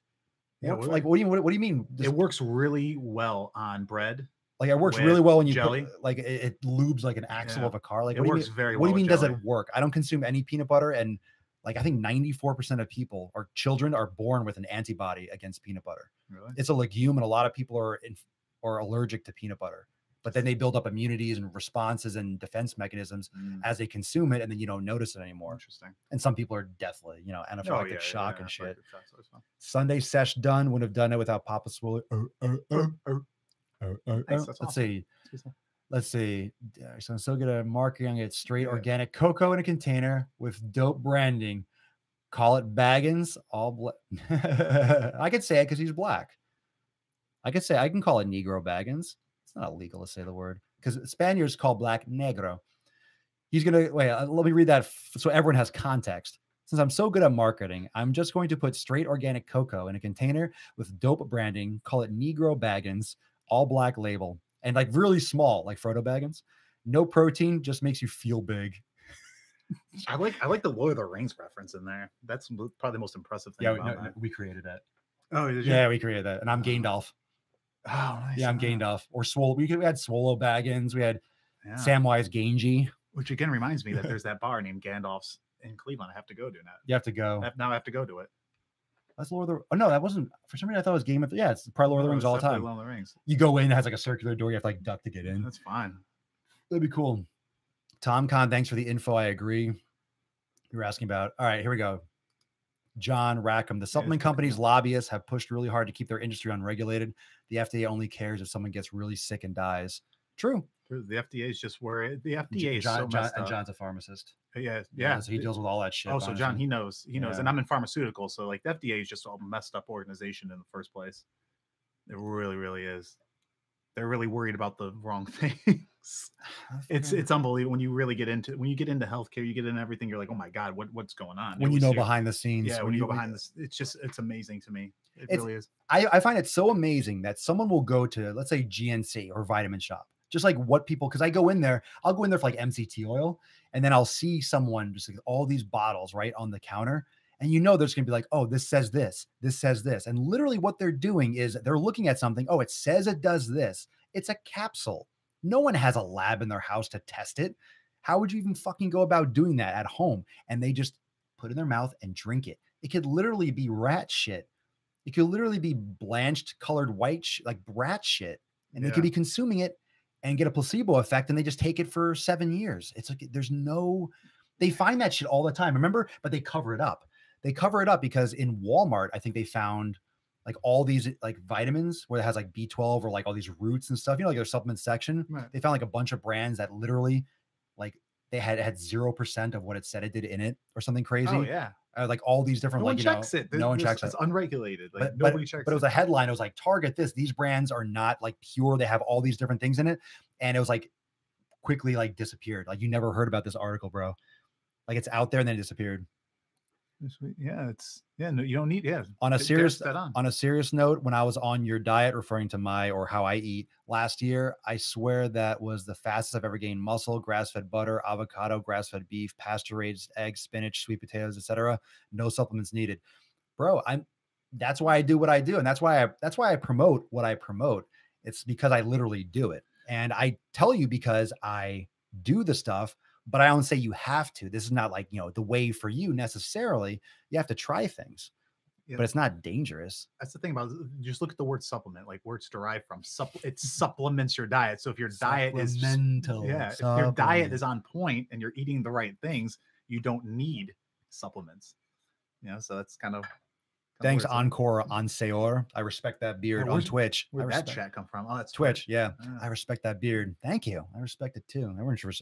What do you mean? It works really well on bread. Like, it works really well when you jelly. It lubes like an axle of a car. Like, it works very well. What do you mean does it work? I don't consume any peanut butter, and like I think 94% of people or children are born with an antibody against peanut butter. Really? It's a legume, and a lot of people are allergic to peanut butter. But then they build up immunities and responses and defense mechanisms as they consume it, and then you don't notice it anymore. Interesting. And some people are deathly, anaphylactic shock and shit. Well. Sunday sesh done. Would have done it without Papa Swole. Let's see. So I'm so good at marketing. It's straight organic cocoa in a container with dope branding. Call it Baggins. I could say it because he's black. I can call it Negro Baggins. It's not illegal to say the word, because Spaniards call black negro. He's going to, wait, let me read that so everyone has context. Since I'm so good at marketing, I'm just going to put straight organic cocoa in a container with dope branding, call it Negro Baggins, all black label, and like really small, like Frodo Baggins. No protein, just makes you feel big. I like the Lord of the Rings reference in there. That's probably the most impressive thing. Yeah, we created that. Oh, did you? Yeah, we created that, and I'm Gandalf. Oh, nice. Yeah, I'm Gandalf. Or Swole. We had Swole Baggins. We had Samwise Gamgee. Which again reminds me that there's that bar named Gandalf's in Cleveland. I have to go do now. You have to go. I have to go to it. That's Lord of the... Oh, no, that wasn't... For some reason, I thought it was Game of... Yeah, it's probably Lord of the Rings all the time. Lord of the Rings. You go in, it has like a circular door. You have to like duck to get in. That's fine. That'd be cool. Tom Khan, thanks for the info. I agree. You were asking about... All right, here we go. John Rackham. The supplement companies' lobbyists have pushed really hard to keep their industry unregulated. The FDA only cares if someone gets really sick and dies. True. The FDA is just where the FDA is so messed up. And John's a pharmacist. Yeah. So he deals with all that shit. Oh, so John, he knows. And I'm in pharmaceuticals. So like the FDA is just a messed up organization in the first place. It really, really is. They're really worried about the wrong things. It's unbelievable when you get into healthcare, you get into everything. You're like, oh my God, what's going on? When you know behind the scenes. Yeah, when you go behind this, it's amazing to me. It really is. I find it so amazing that someone will go to, let's say, GNC or Vitamin Shop. Just like what people, because I'll go in there for like MCT oil, and then I'll see someone just like all these bottles right on the counter. And there's going to be like, oh, this says this, this says this. And literally what they're doing is they're looking at something. Oh, it says it does this. It's a capsule. No one has a lab in their house to test it. How would you even fucking go about doing that at home? And they just put it in their mouth and drink it. It could literally be rat shit. It could literally be blanched colored white, like rat shit. And they could be consuming it and get a placebo effect, and they just take it for 7 years. It's like, they find that shit all the time. Remember? But they cover it up. They cover it up because in Walmart, I think they found like all these like vitamins where it has like B12 or like all these roots and stuff, like their supplement section. Right. They found like a bunch of brands that literally like they had 0% of what it said it did in it or something crazy. Oh yeah. Like all these different, no one checks it. No one checks it. It's unregulated. Like but, nobody checks it. But it was a headline. It was like, target this. These brands are not like pure. They have all these different things in it. And it was like quickly like disappeared. Like you never heard about this article, bro. Like it's out there and then it disappeared. Yeah, no, you don't need. Yeah. On a serious note, when I was on your diet, referring to how I eat last year, I swear that was the fastest I've ever gained muscle. Grass-fed butter, avocado, grass-fed beef, pasture-raised eggs, spinach, sweet potatoes, etc. No supplements needed, bro. That's why I do what I do, and that's why I promote what I promote. It's because I literally do it, and I tell you because I do the stuff. But I don't say you have to. This is not like, the way for you necessarily. You have to try things, but it's not dangerous. That's the thing about it. Just look at the word supplement, like where it's derived from. It supplements your diet. So if your diet is if your diet is on point and you're eating the right things, you don't need supplements. So that's kind of. Thanks, Encore on Seor. I respect that beard on Twitch. Where'd that chat come from? Oh, that's Twitch. Yeah. I respect that beard. Thank you. I respect it too.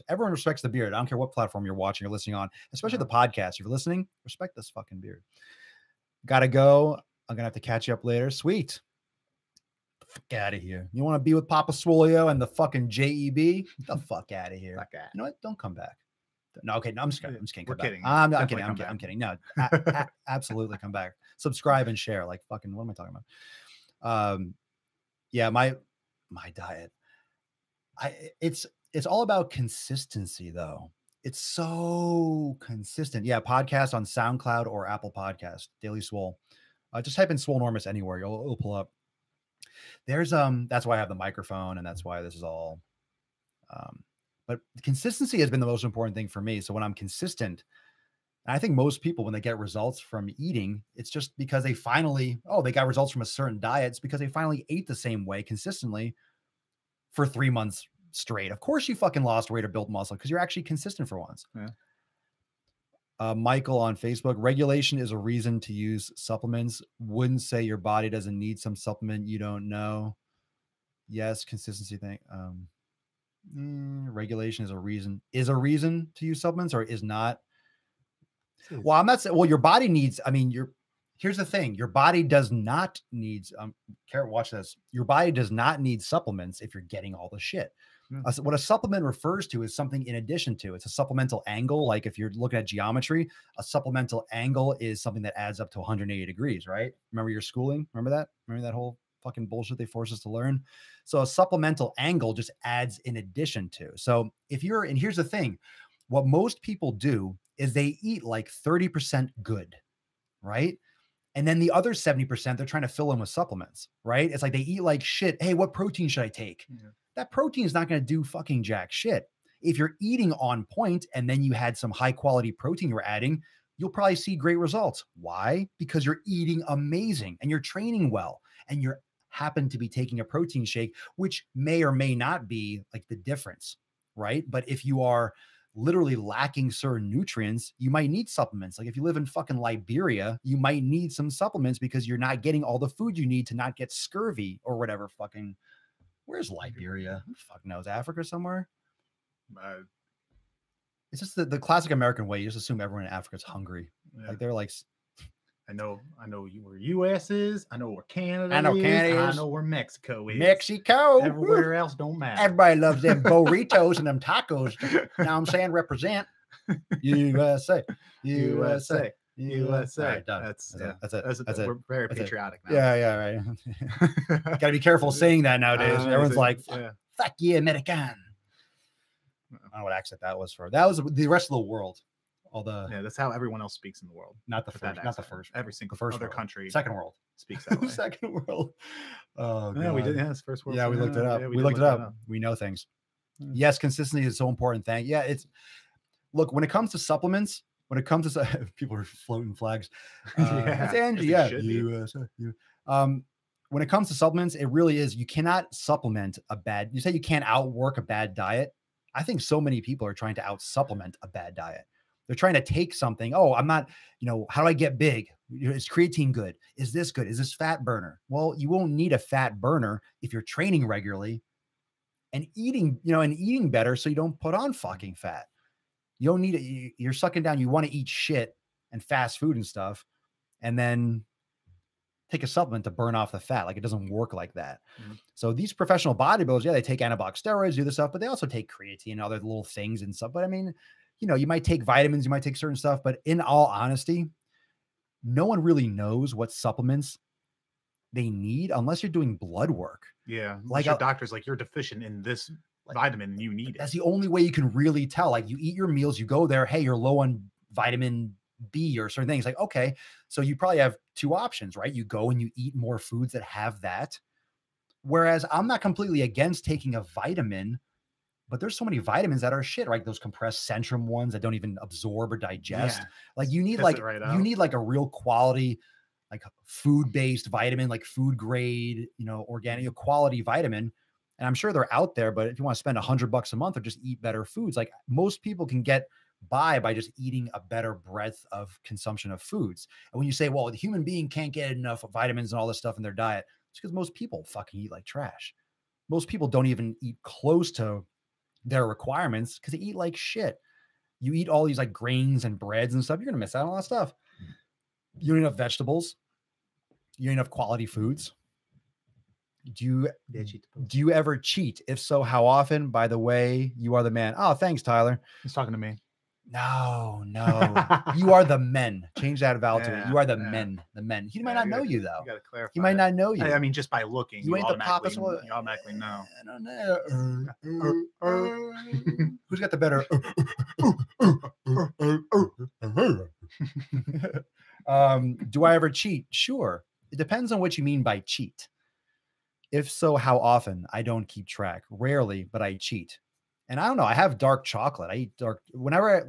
Everyone respects the beard. I don't care what platform you're watching or listening on, especially the podcast. If you're listening, respect this fucking beard. Gotta go. I'm gonna have to catch you up later. Sweet. Fuck out of here. You want to be with Papa Swolio and the fucking J.E.B? Get the fuck out of here. You know what? Don't come back. No, okay. No, I'm just kidding. We're kidding. I'm kidding. No, absolutely come back. Subscribe and share. Like fucking, what am I talking about? Yeah, my diet. It's all about consistency though. It's so consistent. Yeah, podcast on SoundCloud or Apple Podcast, Daily Swole. Just type in Swolenormous anywhere. It'll pull up. There's that's why I have the microphone, and that's why this is all but consistency has been the most important thing for me. So when I'm consistent, and I think most people, when they get results from eating, it's just because they got results from a certain diet. It's because they finally ate the same way consistently for 3 months straight. Of course you fucking lost weight or built muscle because you're actually consistent for once. Yeah. Michael on Facebook, regulation is a reason to use supplements. Wouldn't say your body doesn't need some supplement you don't know. Yes, consistency thing. Regulation is a reason to use supplements or is not. Well, I'm not saying, well, your body needs, here's the thing. Your body does not need, Carrot, watch this. Your body does not need supplements if you're getting all the shit. What a supplement refers to is something in addition to. It's a supplemental angle. Like if you're looking at geometry, a supplemental angle is something that adds up to 180 degrees, right? Remember your schooling? Remember that whole fucking bullshit they force us to learn? So a supplemental angle just adds in addition to. So and here's the thing, what most people do is they eat like 30% good, right? And then the other 70%, they're trying to fill in with supplements, right? It's like they eat like shit. Hey, what protein should I take? Yeah. That protein is not going to do fucking jack shit. If you're eating on point and then you had some high quality protein you're adding, you'll probably see great results. Why? Because you're eating amazing and you're training well and you're happen to be taking a protein shake, which may or may not be like the difference, right? But if you are literally lacking certain nutrients, you might need supplements. Like if you live in fucking Liberia, you might need some supplements because you're not getting all the food you need to not get scurvy or whatever fucking. Where's Liberia? Who the fuck knows? Africa somewhere? It's just the classic American way. You just assume everyone in Africa is hungry. Yeah. Like they're like, I know where US is. I know where Canada I know is. Canada I is. know where Mexico is. Mexico. Everywhere else don't matter. Everybody loves them burritos and them tacos. Now I'm saying represent. USA. USA. USA. Right, done. That's it. We're very patriotic now. Yeah, right. Gotta be careful saying that nowadays. Everyone's like, fuck yeah, American. I don't know what accent that was for. That was the rest of the world. That's how everyone else speaks in the world. Not the first. Every single other world. Country. Second world speaks that way. Second world. Oh, yeah, we did. Yeah, it's first world. Yeah, we looked it up. We looked it up. We know things. Yes, consistency is so important. Yeah, look, when it comes to supplements, when it comes to people are floating flags. It's Angie. Yeah, USA. When it comes to supplements, it really is. You cannot supplement you say you can't outwork a bad diet. I think so many people are trying to out supplement a bad diet. They're trying to take something. Oh, I'm not, how do I get big? Is creatine good? Is this good? Is this fat burner? Well, you won't need a fat burner if you're training regularly and eating better so you don't put on fucking fat. You don't need it. You're sucking down. You want to eat shit and fast food and stuff, and then take a supplement to burn off the fat. Like, it doesn't work like that. So these professional bodybuilders, they take anabolic steroids, do this stuff, but they also take creatine and other little things and stuff. But I mean, you might take vitamins, you might take certain stuff, but in all honesty, no one really knows what supplements they need unless you're doing blood work. Yeah. Like your doctor's like, you're deficient in this vitamin and you need it. That's the only way you can really tell. Like, you eat your meals, you go there, hey, you're low on vitamin B or certain things. Like, okay, so you probably have two options, right? You go and you eat more foods that have that. Whereas I'm not completely against taking a vitamin, but there's so many vitamins that are shit, right? Those compressed Centrum ones that don't even absorb or digest. Yeah. Like, you need a real quality, like food-based vitamin, like food grade, organic quality vitamin. And I'm sure they're out there, but if you want to spend $100 a month or just eat better foods, like, most people can get by just eating a better breadth of consumption of foods. And when you say, well, the human being can't get enough vitamins and all this stuff in their diet, it's because most people fucking eat like trash. Most people don't even eat close to their requirements because they eat like shit. You eat all these like grains and breads and stuff, you're gonna miss out on all that stuff. You don't eat enough vegetables. You don't eat enough quality foods. Do you ever cheat? If so, how often? By the way, you are the man. Oh, thanks, Tyler. He's talking to me. No. You are the men. Change that vowel to it. You are the men. The men. He might not know you, though. You gotta clarify. He might not know you. I mean, just by looking, you ain't the papa. You automatically know. I don't know. Who's got the better? Do I ever cheat? Sure. It depends on what you mean by cheat. If so, how often? I don't keep track. Rarely, but I cheat. And I don't know. I have dark chocolate. I eat dark whenever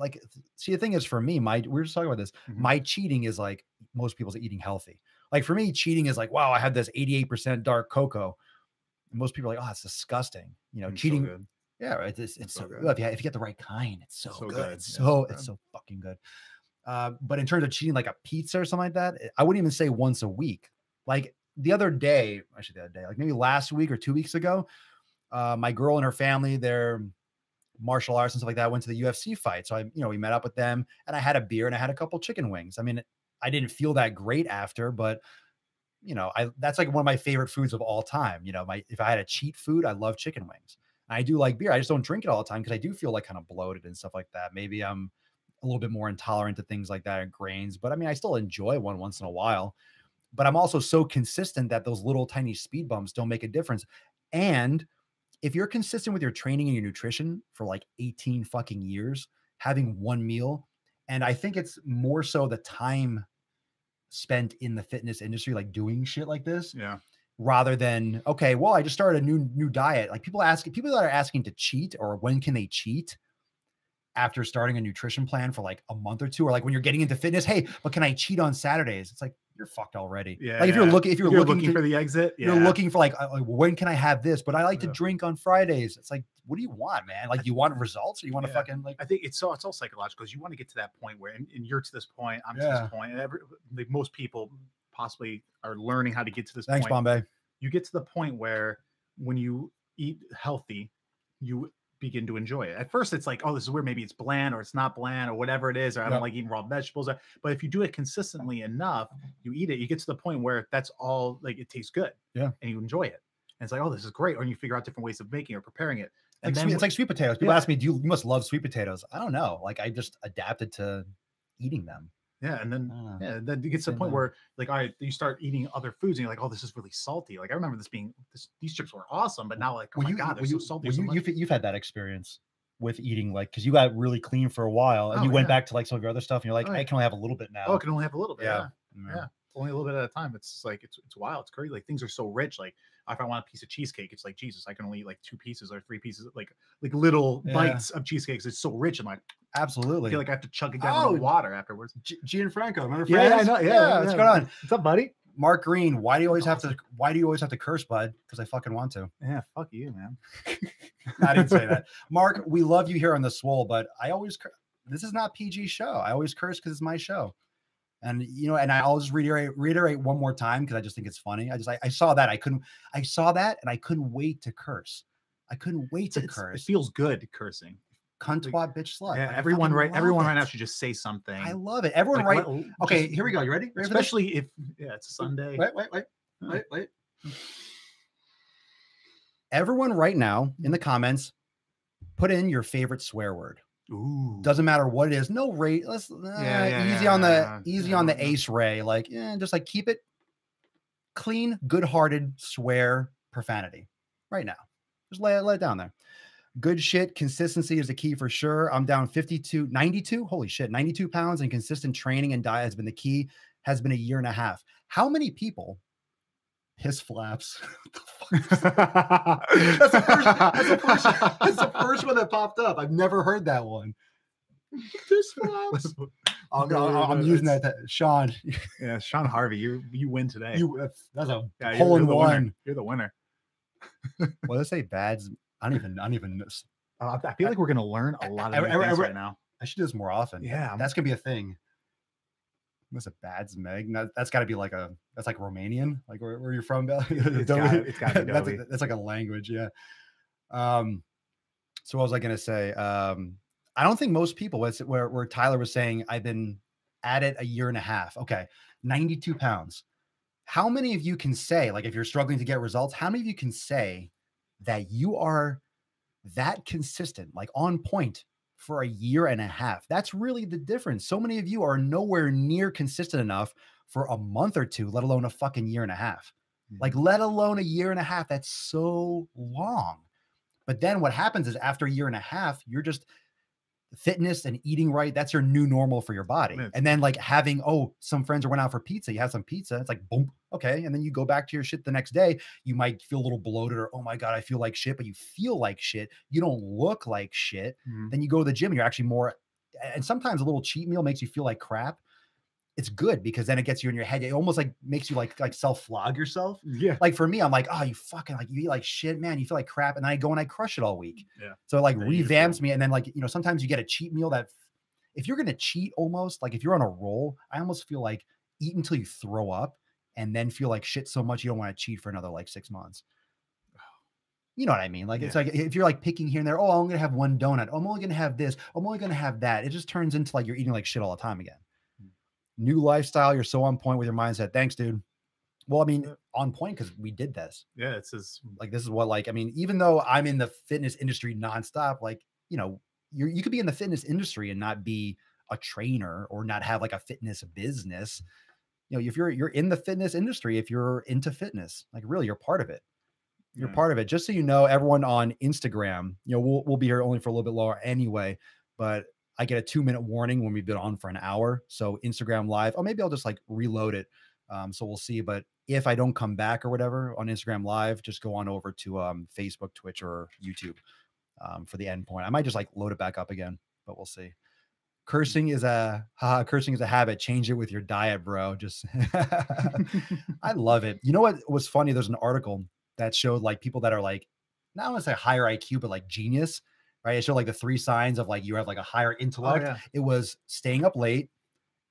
see, the thing is, for me, we were just talking about this. My cheating is like most people's eating healthy. Like, for me, cheating is like, wow, I had this 88% dark cocoa. And most people are like, oh, it's disgusting. Cheating. So good. Yeah, right. It's so good. If you get the right kind, it's so good. It's so fucking good. But in terms of cheating, like a pizza or something like that, I wouldn't even say once a week. Like like maybe last week or 2 weeks ago, my girl and her family, they're martial arts and stuff like that, went to the UFC fight. So we met up with them, and I had a beer and I had a couple chicken wings. I mean, I didn't feel that great after, but that's like one of my favorite foods of all time. If I had a cheat food, I love chicken wings. And I do like beer. I just don't drink it all the time because I do feel like kind of bloated and stuff like that. Maybe I'm a little bit more intolerant to things like that and grains, but I mean, I still enjoy one once in a while. But I'm also so consistent that those little tiny speed bumps don't make a difference. And if you're consistent with your training and your nutrition for like 18 fucking years, having one meal, and I think it's more so the time spent in the fitness industry, like doing shit like this, rather than, okay, well, I just started a new diet. Like, people that are asking to cheat, or when can they cheat after starting a nutrition plan for like a month or two, or like when you're getting into fitness, hey, but can I cheat on Saturdays? It's like, you're fucked already. Yeah. Like, if you're looking for the exit, you're looking for like, when can I have this? But I like to drink on Fridays. It's like, what do you want, man? Like, you want results, or you want to fucking like? I think it's all psychological, because you want to get to that point where, and you're to this point, I'm to this point, and like most people possibly are learning how to get to this point. Thanks, Bombay. You get to the point where when you eat healthy, you begin to enjoy it. At first, it's like, oh, this is where maybe it's bland, or it's not bland, or whatever it is, or I don't like eating raw vegetables. But if you do it consistently enough, you eat it, you get to the point where that's all, like, it tastes good. Yeah. And you enjoy it. And it's like, oh, this is great. Or you figure out different ways of making or preparing it. And then it's like sweet potatoes. People ask me, you must love sweet potatoes. I don't know. Like, I just adapted to eating them. Yeah. And then, then it gets to the point where, like, all right, you start eating other foods and you're like, oh, this is really salty. Like, I remember these chips were awesome, but now, like, oh my God, they're so salty. You've had that experience with eating, like, because you got really clean for a while and you went back to like some of your other stuff and you're like, I can only have a little bit now. Oh, I can only have a little bit. Yeah. only a little bit at a time. It's like it's wild. It's crazy. Like things are so rich. Like if I want a piece of cheesecake, it's like Jesus. I can only eat like 2 pieces or 3 pieces, like little bites of cheesecakes. It's so rich. I'm like, absolutely. I feel like I have to chug it down with water afterwards. Gianfranco, remember? Yeah, I know. Yeah, what's going on? What's up, buddy? Mark Green, why do you always have to curse, bud? Because I fucking want to. Yeah, fuck you, man. I didn't say that. Mark, we love you here on the Swole, but this is not PG show. I always curse because it's my show. And and I'll just reiterate one more time because I just think it's funny. I saw that. I saw that and I couldn't wait to curse. I couldn't wait to curse. It feels good cursing. Cunt, twat, bitch, slut. Yeah, everyone right now should just say something. I love it. Everyone okay, here we go. You ready? Especially if it's a Sunday. Wait. Everyone right now in the comments, put in your favorite swear word. Ooh. Doesn't matter what it is. No rate. Let's easy on the Ace Ray. Like, just like keep it clean, good-hearted swear profanity right now. Just lay it down there. Good shit. Consistency is the key for sure. I'm down 92. Holy shit. 92 pounds and consistent training and diet has been the key. Has been a year and a half. How many people piss flaps? That's the first one that popped up. I've never heard that one. Piss flaps. I'm using that. Sean. Yeah, Sean Harvey. You win today. That's a hole in one. You're the winner. What did I say? Bads. I don't even know. I feel like we're gonna learn a lot of things right now. I should do this more often. Yeah, that's gonna be a thing. What's a bads Meg? That's got to be that's like Romanian, like where you're from. It's gotta be that's like a language, yeah. So what was I gonna say? I don't think most people. Where Tyler was saying I've been at it a year and a half. Okay, 92 pounds. How many of you can say, like, if you're struggling to get results, how many of you can say that you are that consistent, like on point for a year and a half? That's really the difference. So many of you are nowhere near consistent enough for a month or two, let alone a fucking year and a half. Like, let alone a year and a half. That's so long. But then what happens is after a year and a half, you're just fitness and eating right. That's your new normal for your body. And then like having, some friends went out for pizza. You have some pizza. It's like, boom. Okay. And then you go back to your shit the next day. You might feel a little bloated or, oh my God, I feel like shit, but you feel like shit. You don't look like shit. Then you go to the gym and you're actually more, and sometimes a little cheat meal makes you feel like crap. It's good because then it gets you in your head. It almost like makes you like self-flog yourself. Yeah. Like for me, I'm like, oh, you fucking you eat like shit, man. You feel like crap. And then I go and I crush it all week. Yeah. So it like revamps me. And then like, sometimes you get a cheat meal that if you're going to cheat almost, like if you're on a roll, I almost feel like eat until you throw up and then feel like shit so much you don't want to cheat for another like 6 months. You know what I mean? Like, it's like if you're like picking here and there, I'm going to have one donut. I'm only going to have this. I'm only going to have that. It just turns into like you're eating like shit all the time again. New lifestyle. You're so on point with your mindset. Thanks, dude. Well, I mean, on point because we did this. Yeah, it's just like this is what like I mean, even though I'm in the fitness industry nonstop, like you could be in the fitness industry and not be a trainer or not have like a fitness business. If you're in the fitness industry, if you're into fitness, like really, you're part of it. You're part of it. Just so you know, everyone on Instagram, we'll be here only for a little bit longer anyway, but I get a 2-minute warning when we've been on for an hour. So Instagram live, maybe I'll just like reload it. So we'll see. But if I don't come back or whatever on Instagram live, just go on over to Facebook, Twitch, or YouTube for the endpoint. I might just like load it back up again, but we'll see. Cursing is a habit. Change it with your diet, bro. Just I love it. You know what was funny? There's an article that showed like people that are like, not want to say higher IQ, but like genius. Right. It showed like the 3 signs of like you have like a higher intellect. Oh, yeah. It was staying up late,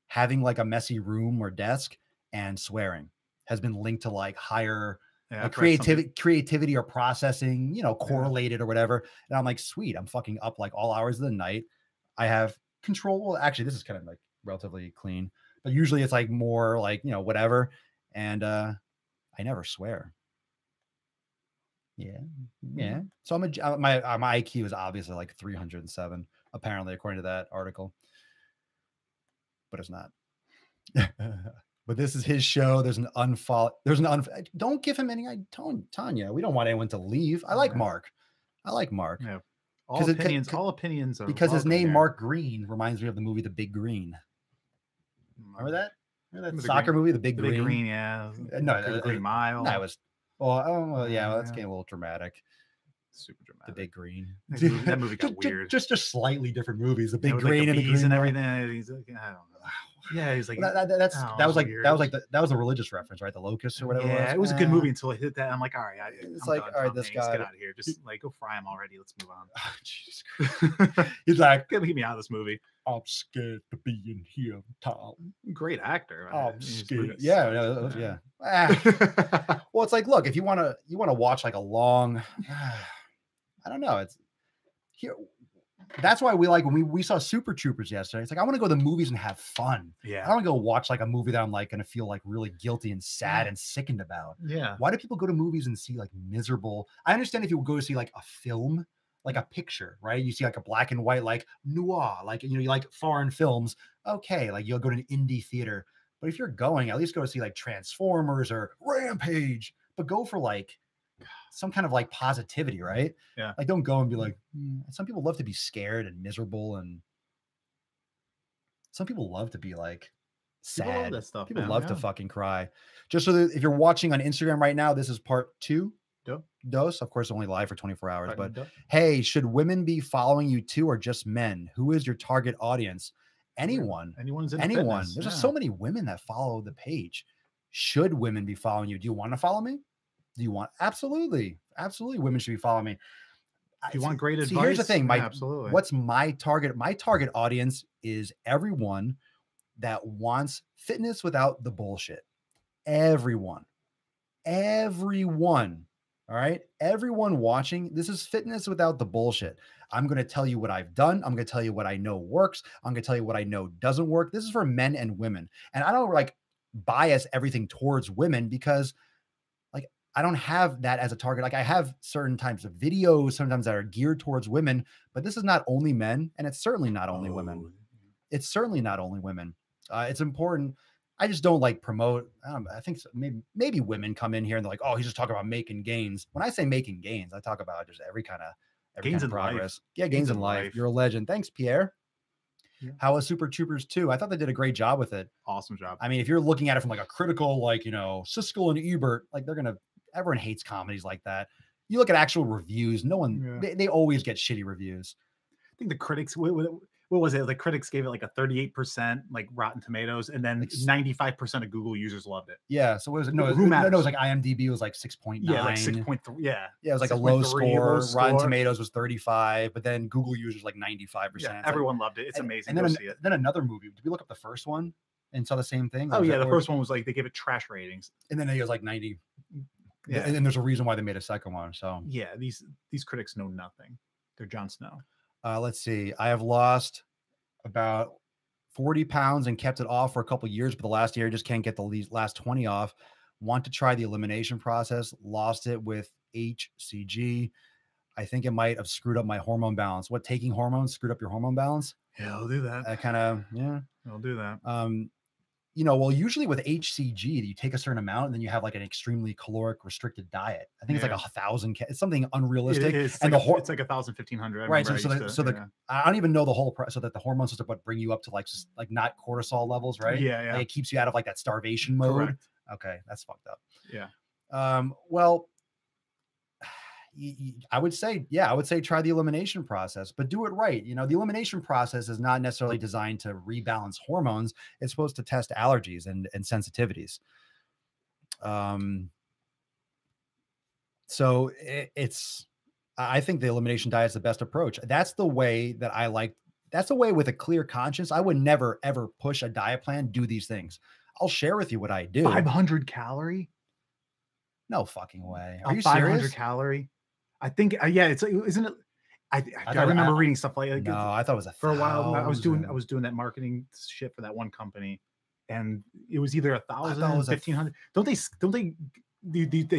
having like a messy room or desk, and swearing has been linked to like higher like creativity or processing, correlated or whatever. And I'm like, sweet, I'm fucking up like all hours of the night. I have control. Well, actually, this is kind of like relatively clean, but usually it's like more like, whatever. And I never swear. Yeah. So my IQ is obviously like 307, apparently, according to that article. But it's not. But this is his show. There's an unfollow. Don't give him any. Tanya, we don't want anyone to leave. I like Mark. Yeah. All opinions are because his name, Mark Green, reminds me of the movie The Big Green. Remember that? Remember that soccer movie, The Big The Green? Big Green, yeah. No, The Green Mile. No, it was. Well, oh, well, yeah, well, that's Yeah. getting a little dramatic. Super dramatic. The Big Green. That movie got weird. Just slightly different movies. The Big with, Green like, the and the bees Green and Mile. everything. He's like, I don't know. Yeah, he's like, Well, that was a religious reference, right? The locusts or whatever. Yeah, it was a good movie until it hit that. I'm like, all right, it's I'm like, done, all right, Tom this Hanks, guy, get out of here. Just like go fry him already. Let's move on. Oh, Jesus Christ. He's like, get me out of this movie. I'm scared to be in here, Tom. Great actor. I'm scared. Yeah, yeah. Well, it's like, look, if you want to watch like a long, I don't know, it's here. That's why we like when we saw Super Troopers yesterday. It's like I want to go to the movies and have fun. Yeah. I don't want to go watch like a movie that I'm like going to feel like really guilty and sad and sickened about. Yeah. Why do people go to movies and see like miserable? I understand if you go to see like a film, like a picture, right? You see like a black and white, like noir, like you like foreign films. Okay, like you'll go to an indie theater. But if you're going, at least go to see like Transformers or Rampage. But go for like some kind of like positivity, right? Yeah. Like don't go and be like, some people love to be scared and miserable, and some people love to be like sad. People love that stuff. People love to fucking cry. Just so that if you're watching on Instagram right now, this is part 2. Dose, of course, only live for 24 hours. But hey, should women be following you too, or just men? Who is your target audience? Anyone. Anyone. There's just so many women that follow the page. Should women be following you? Do you want to follow me? Do you want? Absolutely. Women should be following me. If you want great advice, here's the thing. Absolutely. What's my target? My target audience is everyone that wants fitness without the bullshit. Everyone. All right. Everyone watching, this is fitness without the bullshit. I'm going to tell you what I've done. I'm going to tell you what I know works. I'm going to tell you what I know doesn't work. This is for men and women. And I don't like bias everything towards women because like I don't have that as a target. Like I have certain types of videos sometimes that are geared towards women, but this is not only men, and it's certainly not only women. It's certainly not only women. It's important. I just don't like promote. I think maybe women come in here and they're like, oh, he's just talking about making gains. When I say making gains, I talk about just every kind of progress. Yeah, gains in life. You're a legend. Thanks, Pierre. Yeah. How was Super Troopers 2? I thought they did a great job with it. Awesome job. I mean, if you're looking at it from like a critical, like, Siskel and Ebert, like everyone hates comedies like that. You look at actual reviews, no one, they always get shitty reviews. I think the critics, what was it? The critics gave it like a 38% like Rotten Tomatoes, and then 95% of Google users loved it. Yeah. So what was it? No, it was like IMDb was like 6.9. Yeah, like 6.3. Yeah. Yeah, it was like a low score. Rotten Tomatoes was 35, but then Google users like 95%. Yeah, everyone loved it. It's amazing. And then another movie. Did we look up the first one and saw the same thing? Oh yeah, the first one was like they gave it trash ratings, and then it was like 90. Yeah, and then there's a reason why they made a second one. So yeah, these critics know nothing. They're Jon Snow. Let's see. I have lost about 40 pounds and kept it off for a couple of years, but the last year I just can't get the last 20 off. Want to try the elimination process. Lost it with HCG. I think it might have screwed up my hormone balance. What, taking hormones screwed up your hormone balance? Yeah, I'll do that. I'll do that. Well, usually with HCG, you take a certain amount and then you have like an extremely caloric restricted diet. I think it's like 1,000. It's something unrealistic. It's like it's like 1,000, 1,500. Right. I don't even know the whole so that the hormone system would bring you up to like just like not cortisol levels, right? Yeah. Like it keeps you out of like that starvation mode. Correct. Okay, that's fucked up. Yeah. Well, I would say try the elimination process, but do it right. The elimination process is not necessarily designed to rebalance hormones. It's supposed to test allergies and sensitivities. So I think the elimination diet is the best approach. That's the way that I like. That's the way with a clear conscience. I would never, ever push a diet plan. Do these things. I'll share with you what I do. 500 calorie? No fucking way. Are you 500 serious? Calorie? I think, isn't it? I remember reading stuff like that. No, I thought it was for a while. I was doing that marketing shit for that one company, and it was either 1,000 or 1,500. Don't they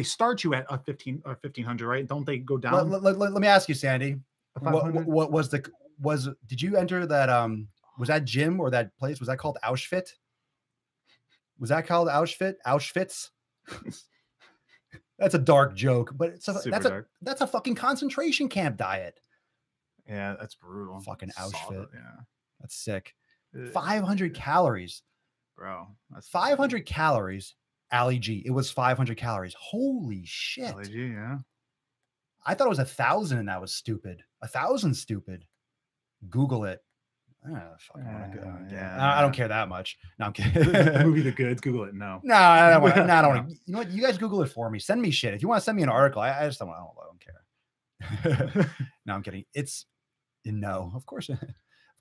start you at a 1,500, right? Don't they go down? Let me ask you, Sandy. Did you enter that? Was that gym or that place? Was that called Auschwitz? Was that called Auschwitz? Auschwitz? That's a dark joke, but that's a fucking concentration camp diet. Yeah, that's brutal. Fucking Auschwitz. Yeah, that's sick. 500 calories. bro. That's 500 calories. Ali G. It was 500 calories. Holy shit. LAG, yeah. I thought it was 1,000 and that was stupid. 1,000 stupid. Google it. I don't care that much. No, I'm kidding. The movie The Goods. Google it. No. No, I don't want to. No, I don't want to. You know what? You guys Google it for me. Send me shit. If you want to send me an article, I just don't. I don't care. No, I'm kidding. It's no. Of course it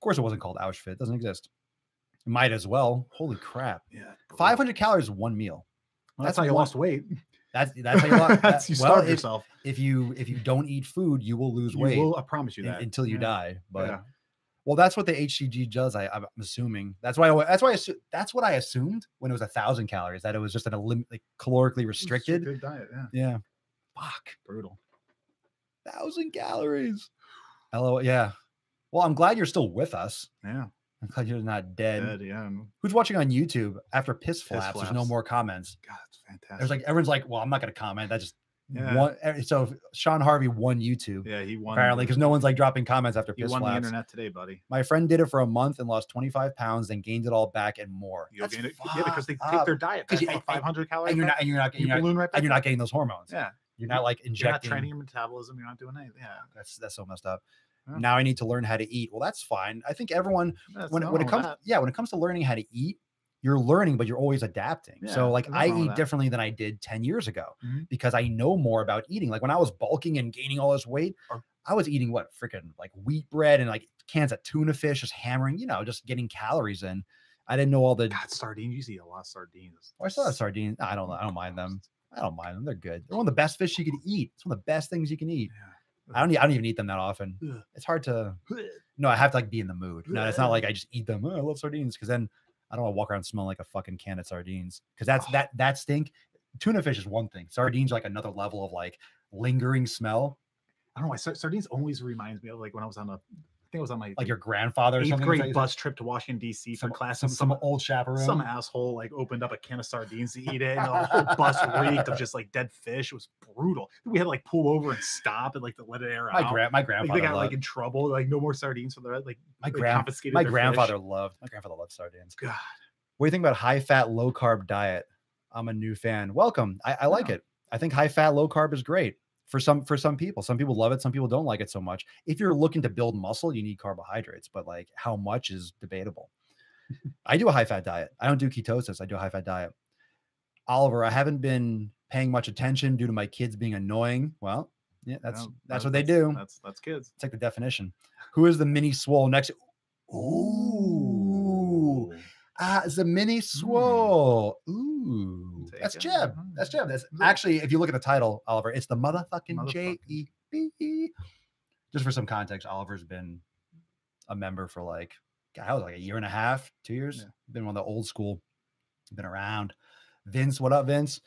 wasn't called Auschwitz. It doesn't exist. It might as well. Holy crap. Yeah. 500 calories is one meal. Well, that's how you lost weight. That's how you lost. You starve yourself. If you don't eat food, you will lose weight. I promise you that until you die. But well, that's what the HCG does. I'm assuming that's what I assumed when it was 1,000 calories, that it was just an calorically restricted diet. Yeah. Fuck. Brutal. 1,000 calories. Hello. Yeah. Well, I'm glad you're still with us. Yeah. I'm glad you're not dead. Yeah. Who's watching on YouTube after piss flaps? There's no more comments. God, it's fantastic. There's everyone's like, well, I'm not going to comment. That just one. So Sean Harvey won YouTube. Yeah, he won apparently because no one's dropping comments after piss flaps. He won the internet today, buddy. My friend did it for a month and lost 25 pounds, then gained it all back and more. You'll gain it, because they take their diet. That's 500 calories. And you're not getting those hormones. Yeah. You're not injecting. You're not training your metabolism. You're not doing anything. Yeah. That's so messed up. Yeah. Now I need to learn how to eat. Well, that's fine. I think everyone when it comes to learning how to eat, you're learning, but you're always adapting. Yeah, so I eat differently than I did 10 years ago because I know more about eating. Like when I was bulking and gaining all this weight, I was eating freaking wheat bread and cans of tuna fish, just hammering, just getting calories in. I didn't know all the sardines. You eat a lot of sardines. I still have sardines. I don't mind them. I don't mind them. They're good. They're one of the best fish you can eat. It's one of the best things you can eat. Yeah. I don't even eat them that often. It's hard to. No, I have to be in the mood. No, it's not like I just eat them. Oh, I love sardines because then I don't want to walk around smelling like a fucking can of sardines because that stink. Tuna fish is one thing. Sardines are another level of lingering smell. I don't know why sardines always reminds me of when I was on I think it was on my your grandfather or 8th grade bus trip to Washington D.C. for class. Some old chaperone, some asshole opened up a can of sardines to eat it, and the whole bus reeked of just dead fish. It was brutal. We had to pull over and stop and to let it air out. My grandfather they got in trouble. No more sardines for the confiscated. My grandfather loved sardines. God, what do you think about high fat, low carb diet? I'm a new fan. Welcome. I like it. I think high fat, low carb is great. For some people. Some people love it. Some people don't like it so much. If you're looking to build muscle, you need carbohydrates, but how much is debatable. I do a high fat diet. I don't do ketosis. I do a high fat diet. Oliver, I haven't been paying much attention due to my kids being annoying. Well, yeah, that's what they do. That's kids. It's the definition. Who is the mini Swole next? Ooh. It's the mini Swole. Ooh. That's J.E.B. That's J.E.B. That's actually, if you look at the title, Oliver, it's the motherfucking J.E.B. Just for some context, Oliver's been a member for a year and a half, 2 years. Yeah. Been one of the old school. Been around. Vince, what up, Vince?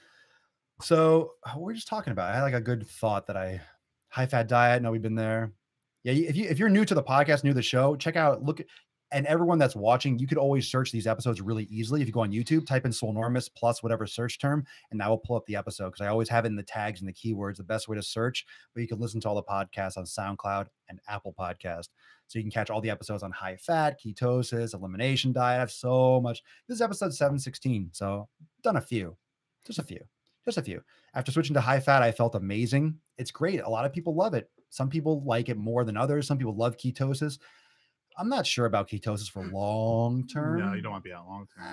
So what we're just talking about. I had a good thought that high fat diet. No, we've been there. Yeah, if you're new to the podcast, new to the show, check out and everyone that's watching, you could always search these episodes really easily. If you go on YouTube, type in Swolenormous plus whatever search term, and that will pull up the episode because I always have it in the tags and the keywords, the best way to search. But you can listen to all the podcasts on SoundCloud and Apple Podcast. So you can catch all the episodes on high fat, ketosis, elimination diet. I have so much. This is episode 716. So done a few, just a few. After switching to high fat, I felt amazing. It's great. A lot of people love it. Some people like it more than others. Some people love ketosis. I'm not sure about ketosis for long term. No, you don't want to be out long term.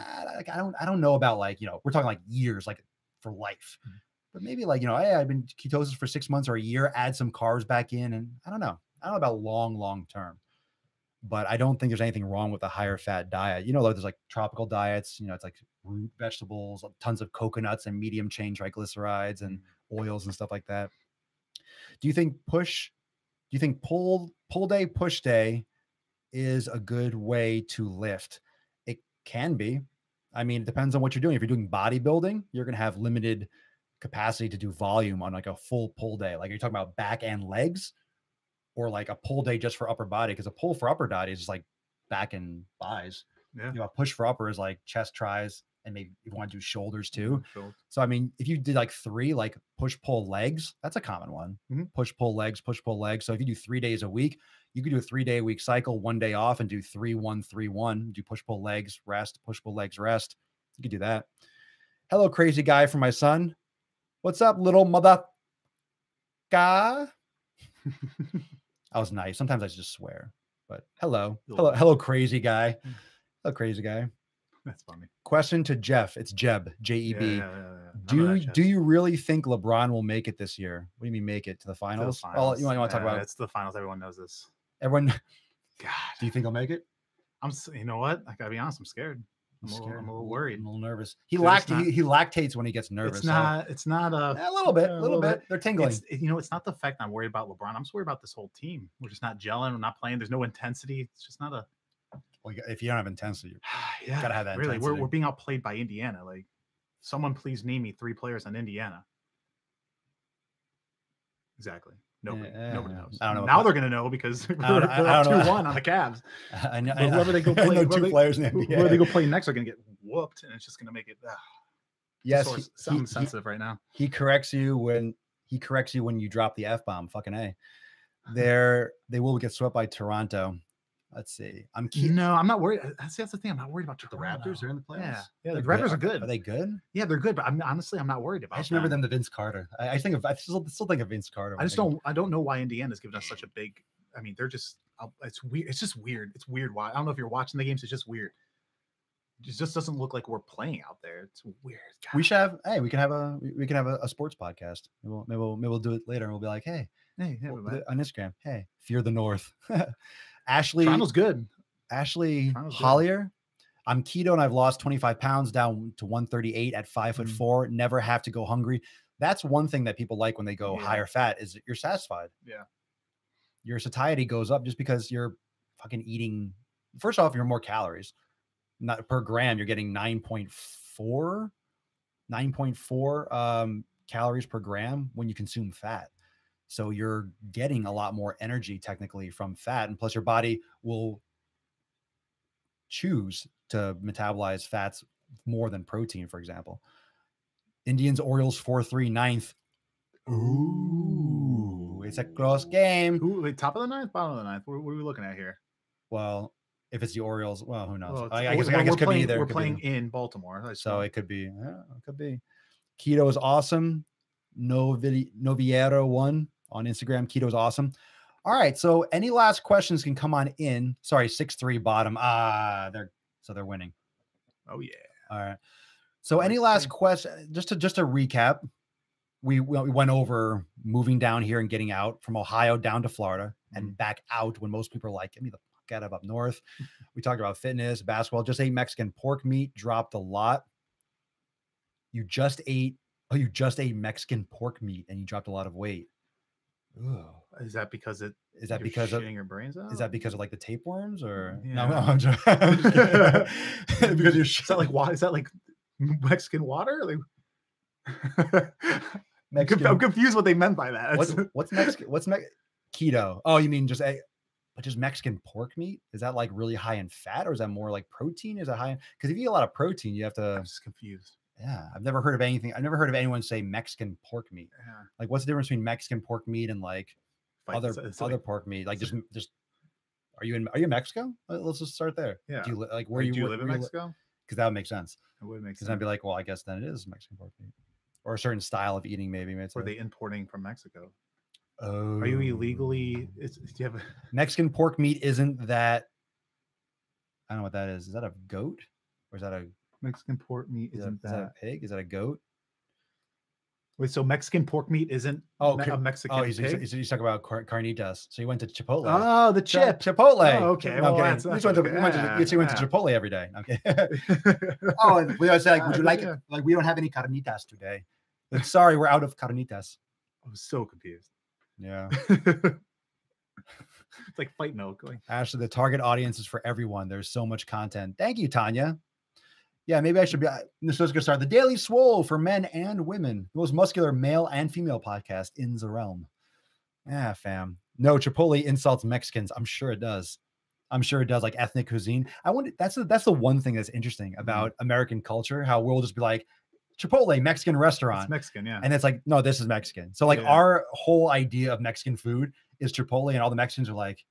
I don't know about we're talking years, for life. But maybe hey, I've been ketosis for 6 months or a year, add some carbs back in, and I don't know about long term. But I don't think there's anything wrong with a higher fat diet. There's tropical diets, it's root vegetables, tons of coconuts and medium chain triglycerides and oils and stuff like that. Do you think pull day, push day is a good way to lift? It can be. I mean, it depends on what you're doing. If you're doing bodybuilding, you're going to have limited capacity to do volume on a full pull day. You're talking about back and legs, or a pull day just for upper body, because a pull for upper body is back and thighs. Yeah. A push for upper is chest, tries, and maybe you want to do shoulders too. Sure. So, I mean, if you did 3, push, pull, legs, that's a common one. Push, pull, legs, push, pull, legs. So if you do 3 days a week, you could do a 3-day-a-week cycle, 1 day off, and do 3-1-3-1. Do push, pull, legs, rest, push, pull, legs, rest. You could do that. Hello, crazy guy from my son. What's up, little mother guy? I was nice. Sometimes I just swear, but hello, crazy guy. Hello, crazy guy. That's funny. Question to Jeff. It's J.E.B. J.E.B. Do you really think LeBron will make it this year? What do you mean make it to the finals? Well, you want to talk about it's the finals. Everyone knows this. Everyone. God, do you think he'll make it? You know what? I gotta be honest. I'm scared. I'm a little worried. I'm a little nervous. He lactates when he gets nervous. It's not a little bit. They're tingling. It's not the fact I'm worried about LeBron. I'm just worried about this whole team. We're just not gelling. We're not playing. There's no intensity. It's just not a. Well, if you don't have intensity, you gotta have that. Really, intensity. we're being outplayed by Indiana. Like, someone please name me 3 players on Indiana. Exactly. Nobody knows. I don't know. Now they're gonna know because they're up 2-1 on the Cavs. I know. Whoever they go play, I know 2 players in the NBA. Whoever they go play next are gonna get whooped, and it's just gonna make it. Yes, I'm sensitive right now. He corrects you when you drop the F-bomb. Fucking A. They will get swept by Toronto. Let's see. No, I'm not worried. That's the thing. I'm not worried about the Raptors. Are in the playoffs. Yeah, the Raptors are good. Are they good? Yeah, they're good. But I'm not worried about. I just remember them to Vince Carter. I still think of Vince Carter. I don't know why Indiana's given us such a big. I mean, they're just. It's weird. It's just weird. It's weird. Why? I don't know if you're watching the games. It's just weird. It just doesn't look like we're playing out there. It's weird. God. We should have. Hey, we can have a sports podcast. Maybe we'll do it later, and we'll be like, hey, on Instagram. Hey, Fear the North. Ashley. Toronto's good. Ashley Hollier. I'm keto and I've lost 25 pounds down to 138 at 5'4". Never have to go hungry. That's one thing that people like when they go higher fat is that you're satisfied. Yeah. Your satiety goes up just because you're fucking eating. First off, you're more calories. Not per gram. You're getting 9.4 calories per gram when you consume fat. So you're getting a lot more energy technically from fat. And plus your body will choose to metabolize fats more than protein, for example. Indians, Orioles, 4-3, 9th. Ooh, it's a close game. Top of the 9th, bottom of the 9th. What are we looking at here? Well, if it's the Orioles, well, who knows? Well, I guess it could be either. We're playing in Baltimore. So it could be. Yeah, it could be. Keto is awesome. Noviero 1 on Instagram. Keto is awesome. All right. So any last questions can come on in. Sorry, 6-3 bottom. They're winning. Oh yeah. All right. So any last question? Just to recap, we went over moving down here and getting out from Ohio down to Florida and back out when most people are like, get me the fuck out of up north. We talked about fitness, basketball, just ate Mexican pork meat, dropped a lot. You just ate Mexican pork meat and you dropped a lot of weight. Ooh. Is that because of shitting your brains out? Is that because of like the tapeworms or yeah. no? I'm just because you're is that like water? Is that like Mexican water? Like I'm confused what they meant by that. What's Mexican? Keto? Oh, you mean just Mexican pork meat? Is that like really high in fat or is that more like protein? Is that high in? Because if you eat a lot of protein, you have to. I'm just confused. Yeah, I've never heard of anyone say Mexican pork meat. Yeah. Like, what's the difference between Mexican pork meat and like other pork meat? Like, just are you in Mexico? Let's just start there. Yeah. Do you live in Mexico? Because that would make sense. It would make sense. Because I'd be like, well, I guess then it is Mexican pork meat, or a certain style of eating, maybe. Or are they importing from Mexico? Oh, are you illegally? Do you have Mexican pork meat? Isn't that? I don't know what that is. Is that a goat or is that a Mexican pork meat? Is that a pig? Is that a goat? Wait, so Mexican pork meat isn't a Mexican pig? He's talking about carnitas. So you went to Chipotle. Oh, the chip. Chipotle. Oh, okay. No, well, you went to Chipotle every day. Okay. Oh, and we always say, like, would you like it? Like, we don't have any carnitas today. Like, sorry, we're out of carnitas. I was so confused. Yeah. It's like fight milk. Ashley, the target audience is for everyone. There's so much content. Thank you, Tanya. Yeah, maybe I should be. This was going to start the Daily Swole for men and women. The most muscular male and female podcast in the realm. Yeah, fam. No, Chipotle insults Mexicans. I'm sure it does. Like ethnic cuisine. I wonder. That's the one thing that's interesting about American culture. How we'll just be like, Chipotle, Mexican restaurant. It's Mexican, yeah. And it's like, no, this is Mexican. So like our whole idea of Mexican food is Chipotle, and all the Mexicans are like,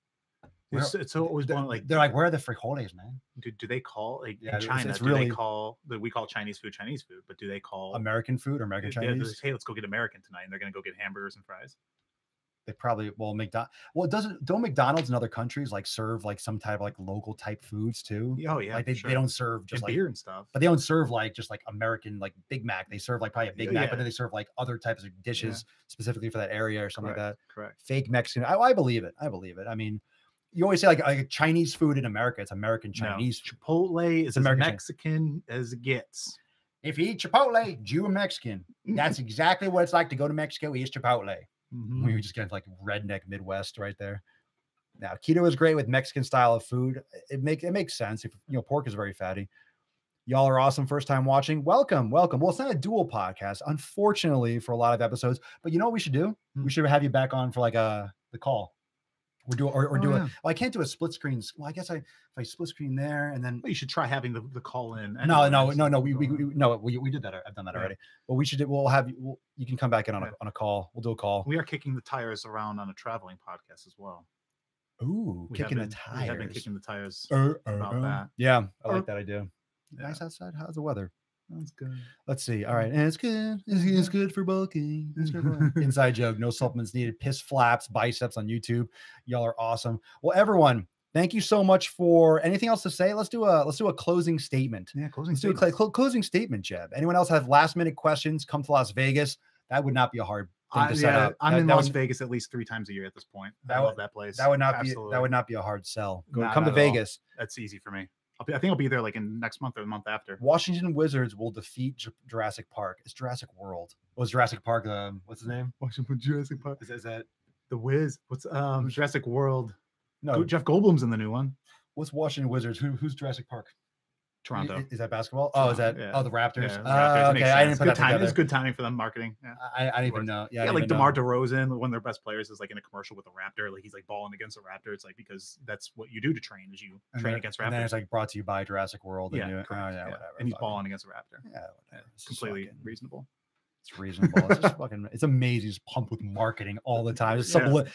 It's always one like they're like, where are the frijoles, man? Do they call like Yeah, in China? it's Do really they call we call Chinese food, but do they call American food or American they Chinese? say, hey, let's go get American tonight, and they're gonna go get hamburgers and fries. They probably don't McDonald's in other countries like serve like some type of like local type foods too? Oh yeah, Like they don't serve just and like beer and stuff, but they don't serve like just like American like Big Mac. They serve like probably a Big Mac, but then they serve like other types of dishes specifically for that area or something like that. Correct. Fake Mexican. I believe it. I believe it. I mean, you always say like Chinese food in America. It's American Chinese. No. Chipotle is American Mexican as it gets. If you eat Chipotle, Jew or Mexican, that's exactly what it's like to go to Mexico. Eat Chipotle. We were just getting like redneck Midwest right there. Now, keto is great with Mexican style of food. It makes sense. If pork is very fatty. Y'all are awesome. First time watching. Welcome. Well, it's not a dual podcast, unfortunately, for a lot of episodes. But you know what we should do? We should have you back on for like the call. We're doing well, I can't do a split screen. Well, I guess if I split screen there and then you should try having the call in. No. We did that. I've done that already. But we should. We'll have you. You can come back in on a call. We'll do a call. We are kicking the tires around on a traveling podcast as well. Ooh, kicking the tires. We have been kicking the tires about that. Yeah, I like that idea. Nice outside. How's the weather? That's good. Let's see. All right. And it's good. It's good for bulking. Inside joke. No supplements needed. Piss flaps, biceps on YouTube. Y'all are awesome. Well, everyone, thank you so much for anything else to say. Let's do a closing statement. Yeah, closing statement, Jeb. Anyone else have last minute questions? Come to Las Vegas. That would not be a hard thing to set up. I'm in Las Vegas at least 3 times a year at this point. I love that place. That would not be a hard sell. Come to Vegas. That's easy for me. I think I'll be there like in next month or the month after. Washington Wizards will defeat Jurassic Park. It's Jurassic World. What's Jurassic Park? What's his name? Washington Jurassic Park. Is that the Wiz? What's Jurassic World? No, Jeff Goldblum's in the new one. What's Washington Wizards? Who's Jurassic Park? Toronto. Is that basketball? Toronto, the Raptors? Yeah, Raptors. Okay, I didn't put that together. It's good timing for them marketing. Yeah. I didn't even know. Yeah, like DeMar DeRozan, one of their best players, is like in a commercial with a Raptor. Like he's like balling against a Raptor. It's like because that's what you do to train is you train against Raptors. And then it's like brought to you by Jurassic World. Whatever. And he's balling against a Raptor. Yeah, whatever. It's completely reasonable. It's reasonable. It's just it's amazing. It's pumped with marketing all the time. It's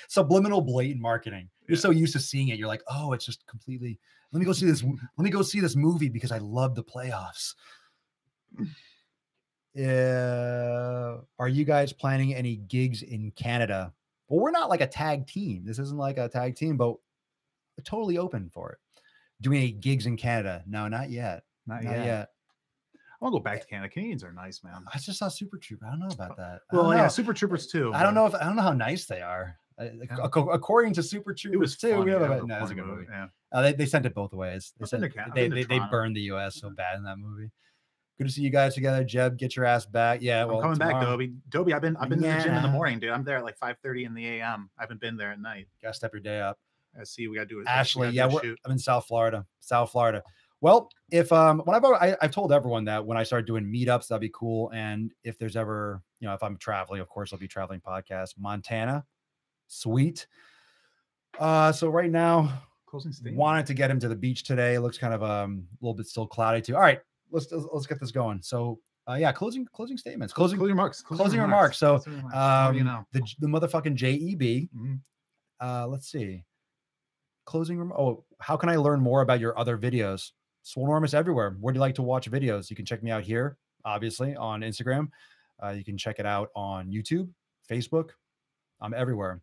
subliminal, blatant marketing. You're so used to seeing it. You're like, oh, it's just completely. Let me go see this. Let me go see this movie because I love the playoffs. Are you guys planning any gigs in Canada? Well, we're not like a tag team. This isn't like a tag team, but we're totally open for it. Doing any gigs in Canada? No, not yet. Not yet. I want to go back to Canada. Canadians are nice, man. I just saw Super Trooper. I don't know about that. Well, Super Troopers too. I don't know how nice they are. According to Super Troopers too, that's a good movie. Yeah. They sent it both ways. They burned the US so bad in that movie. Good to see you guys together. Jeb, get your ass back. Yeah, I'm coming back, Dobie. Dobie, I've been to the gym in the morning, dude. I'm there at like 5:30 in the AM. I haven't been there at night. Gotta step your day up. I see. We gotta do it. Ashley, I'm in South Florida. Well, if I've told everyone that when I start doing meetups, that'd be cool. And if there's ever, if I'm traveling, of course, I'll be traveling podcast. Montana, sweet. So right now, closing statement. Wanted to get him to the beach today. It looks kind of a little bit still cloudy too. All right, let's get this going. So closing statements, closing remarks. So the motherfucking J.E.B. Let's see. How can I learn more about your other videos? Swolenormous everywhere. Where do you like to watch videos? You can check me out here, obviously, on Instagram. You can check it out on YouTube, Facebook. I'm everywhere.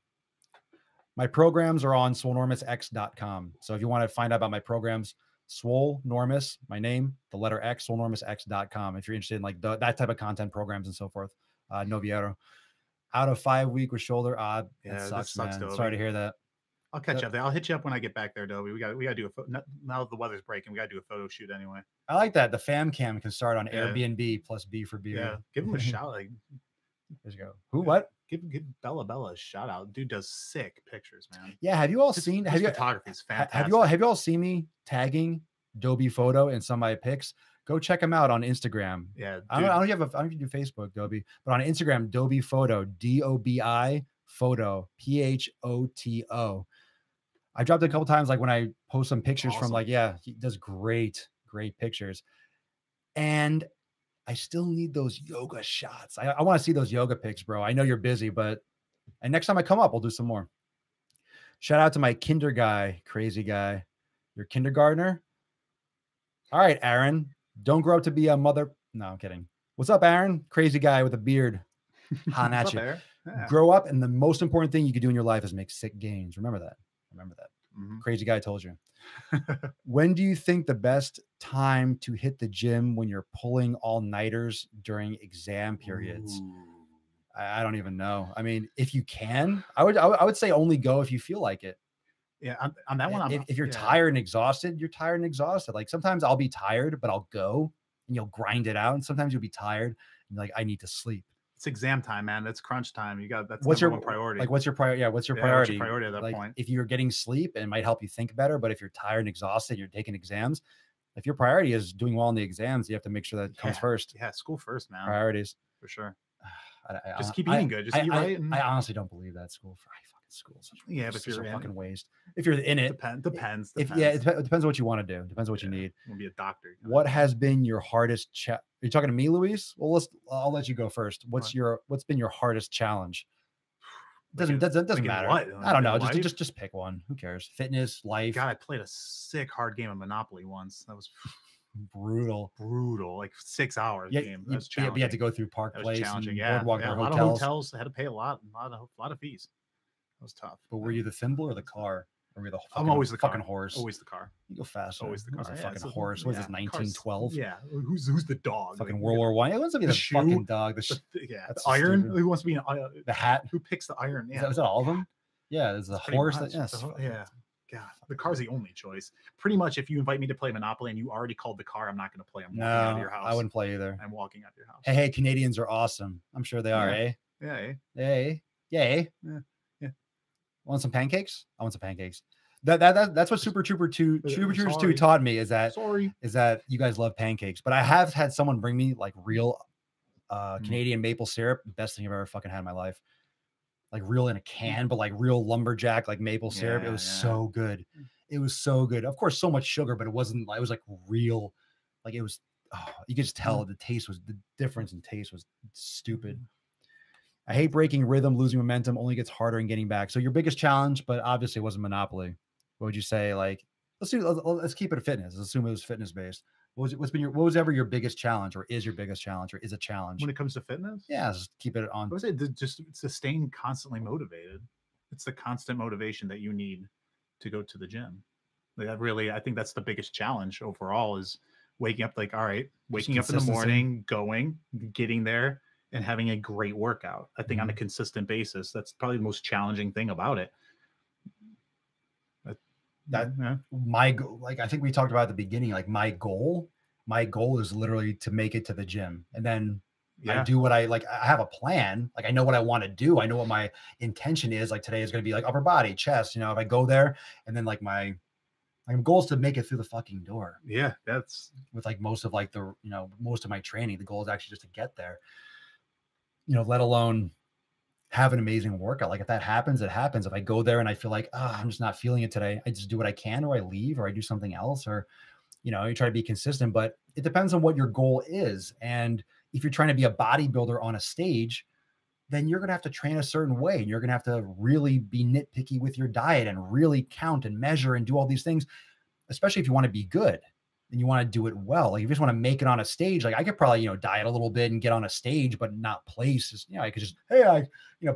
My programs are on swolenormousx.com. So if you want to find out about my programs, Swolenormous, my name, the letter X, swolenormousx.com. If you're interested in like that type of content programs and so forth. Noviero. Out of 5 week with shoulder. It sucks, man. Sorry to hear that. I'll catch up there. I'll hit you up when I get back there, Dobie. We got to do now that the weather's breaking. We got to do a photo shoot anyway. I like that. The fam cam can start on Airbnb plus B for beer. Yeah, give him a shout. Like, there you go. Who? What? Give Bella a shout out. Dude does sick pictures, man. Yeah. Have you all seen? Photography is fantastic. Have you all seen me tagging Dobie Photo in some of my pics? Go check them out on Instagram. Yeah. I don't know if you do Facebook, Dobie, but on Instagram, Dobie Photo, DOBI Photo, PHOTO. I dropped it a couple times, like when I post some pictures from he does great pictures. And I still need those yoga shots. I want to see those yoga pics, bro. I know you're busy, and next time I come up, we'll do some more. Shout out to my kinder guy, crazy guy. Your kindergartner. All right, Aaron. Don't grow up to be a mother. No, I'm kidding. What's up, Aaron? Crazy guy with a beard. Han at you. Yeah. Grow up, and the most important thing you could do in your life is make sick gains. Remember that. Remember that. Crazy guy told you. When do you think the best time to hit the gym when you're pulling all-nighters during exam periods? I don't even know. I mean, if you can, I would say only go if you feel like it. Yeah, on that one, if you're tired and exhausted, you're tired and exhausted. Like sometimes I'll be tired, but I'll go and you'll grind it out. And sometimes you'll be tired and you're like, I need to sleep. It's exam time, man. It's crunch time. You got that's what's your priority. Like, what's your priority? Yeah, what's your priority? priority? What's your priority at that like, point? If you're getting sleep, it might help you think better. But if you're tired and exhausted, you're taking exams. If your priority is doing well in the exams, you have to make sure that comes first. Yeah, school first, man. Priorities for sure. I just keep eating good. Just eat right. I honestly don't believe that school. School's yeah, but if you're fucking waste. If you're in it, depends. It depends on what you want to do. Depends on what you need. You want to be a doctor. What has been your hardest Are you talking to me, Luis? Well, I'll let you go first. What's been your hardest challenge? Doesn't matter. What? I don't know. Just pick one. Who cares? Fitness, life. God, I played a sick hard game of Monopoly once. That was brutal. Like 6 hours game. That was challenging. You had to go through Park Place, challenging. Boardwalk, a lot of hotels. I had to pay a lot of fees. It was tough. But were you the thimble or the car? Or were you I'm always the fucking car. horse? Always the car. You go faster. Always the car. Who's a fucking horse? What is this, 1912? Yeah. Who's the dog? Fucking World War I. It wants to be the fucking dog. The iron. Who wants to be the hat? Who picks the iron? Yeah. Is that all of them? Yeah. There's the horse. Yeah. God, the car's the only choice. Pretty much, if you invite me to play Monopoly and you already called the car, I'm not going to play. I'm walking out of your house. I wouldn't play either. I'm walking out of your house. Hey, Canadians are awesome. I'm sure they are, eh? Yeah. Hey. Yay. Yeah. Want some pancakes? I want some pancakes. That's what Super Troopers 2 taught me is that you guys love pancakes. But I have had someone bring me like real Canadian maple syrup. Best thing I've ever fucking had in my life. Like real in a can, but like real lumberjack, like maple syrup. It was so good. It was so good. Of course, so much sugar, but it wasn't like, it was like real. Like it was, you could just tell the difference in taste was stupid. I hate breaking rhythm, losing momentum, only gets harder and getting back. So your biggest challenge, but obviously it wasn't Monopoly. What would you say? Like, let's keep it a fitness. Let's assume it was fitness based. What was ever your biggest challenge, or is your biggest challenge, or is a challenge when it comes to fitness? Yeah, just keep it on. I would say just staying constantly motivated. It's the constant motivation that you need to go to the gym. Like I think that's the biggest challenge overall is waking up. Like, all right, waking up in the morning, getting there, and having a great workout. I think on a consistent basis, that's probably the most challenging thing about it. My goal, like I think we talked about at the beginning, like my goal is literally to make it to the gym, and then I do what I like. I have a plan. Like I know what I want to do. I know what my intention is. Like today is going to be like upper body, chest. You know, if I go there, and then like my goal is to make it through the fucking door. Yeah, that's with like most of like most of my training. The goal is actually just to get there. You know, let alone have an amazing workout. Like if that happens, it happens. If I go there and I feel like, I'm just not feeling it today, I just do what I can, or I leave, or I do something else, or, you try to be consistent, but it depends on what your goal is. And if you're trying to be a bodybuilder on a stage, then you're going to have to train a certain way, and you're going to have to really be nitpicky with your diet and really count and measure and do all these things, especially if you want to be good and you want to do it well. Like if you just want to make it on a stage, like I could probably, diet a little bit and get on a stage, but not place. Just, I could just,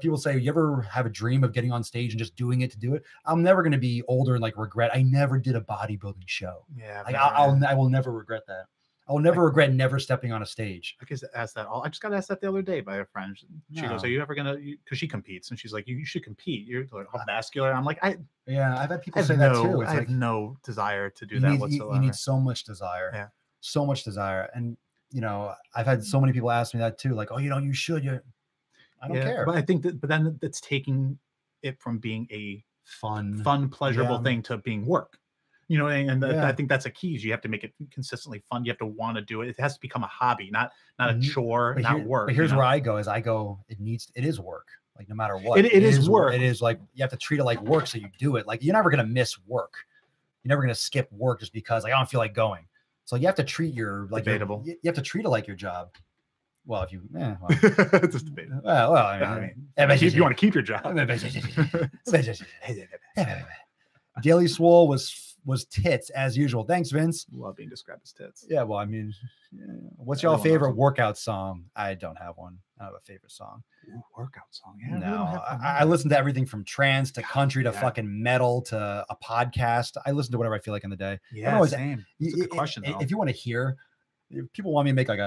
people say, you ever have a dream of getting on stage and just doing it to do it? I'm never going to be older and like regret. I never did a bodybuilding show. Yeah. Like I will never regret that. I will never regret never stepping on a stage. I guess I just got asked that the other day by a friend. She goes, "Are you ever gonna?" Because she competes, and she's like, "You should compete. You're like vascular." I'm like, I've had people say that too. I have no desire to do that whatsoever. You need so much desire. Yeah, so much desire. And I've had so many people ask me that too. Like, "Oh, you should." I don't care. But I think then that's taking it from being a fun, pleasurable thing to being work. I think that's a key. Is you have to make it consistently fun. You have to want to do it. It has to become a hobby, not a chore, not work. But here's where I go: it is work. Like no matter what, it is work. It is like you have to treat it like work, so you do it. Like you're never gonna miss work. You're never gonna skip work just because like I don't feel like going. So you have to treat you have to treat it like your job. Well, if you, it's just debatable. Well, I mean, if you want to keep your job. Daily Swole was tits as usual. Thanks, Vince. Love being described as tits. Yeah, well, I mean, what's your favorite workout song? I don't have one. I don't have a favorite song. Ooh, workout song. Yeah, No, I, really don't have I listen to everything from trance to country to yeah. fucking metal to a podcast. I listen to whatever I feel like in the day. Yeah, same. It's a good question, though. If you want to hear, people want me to make like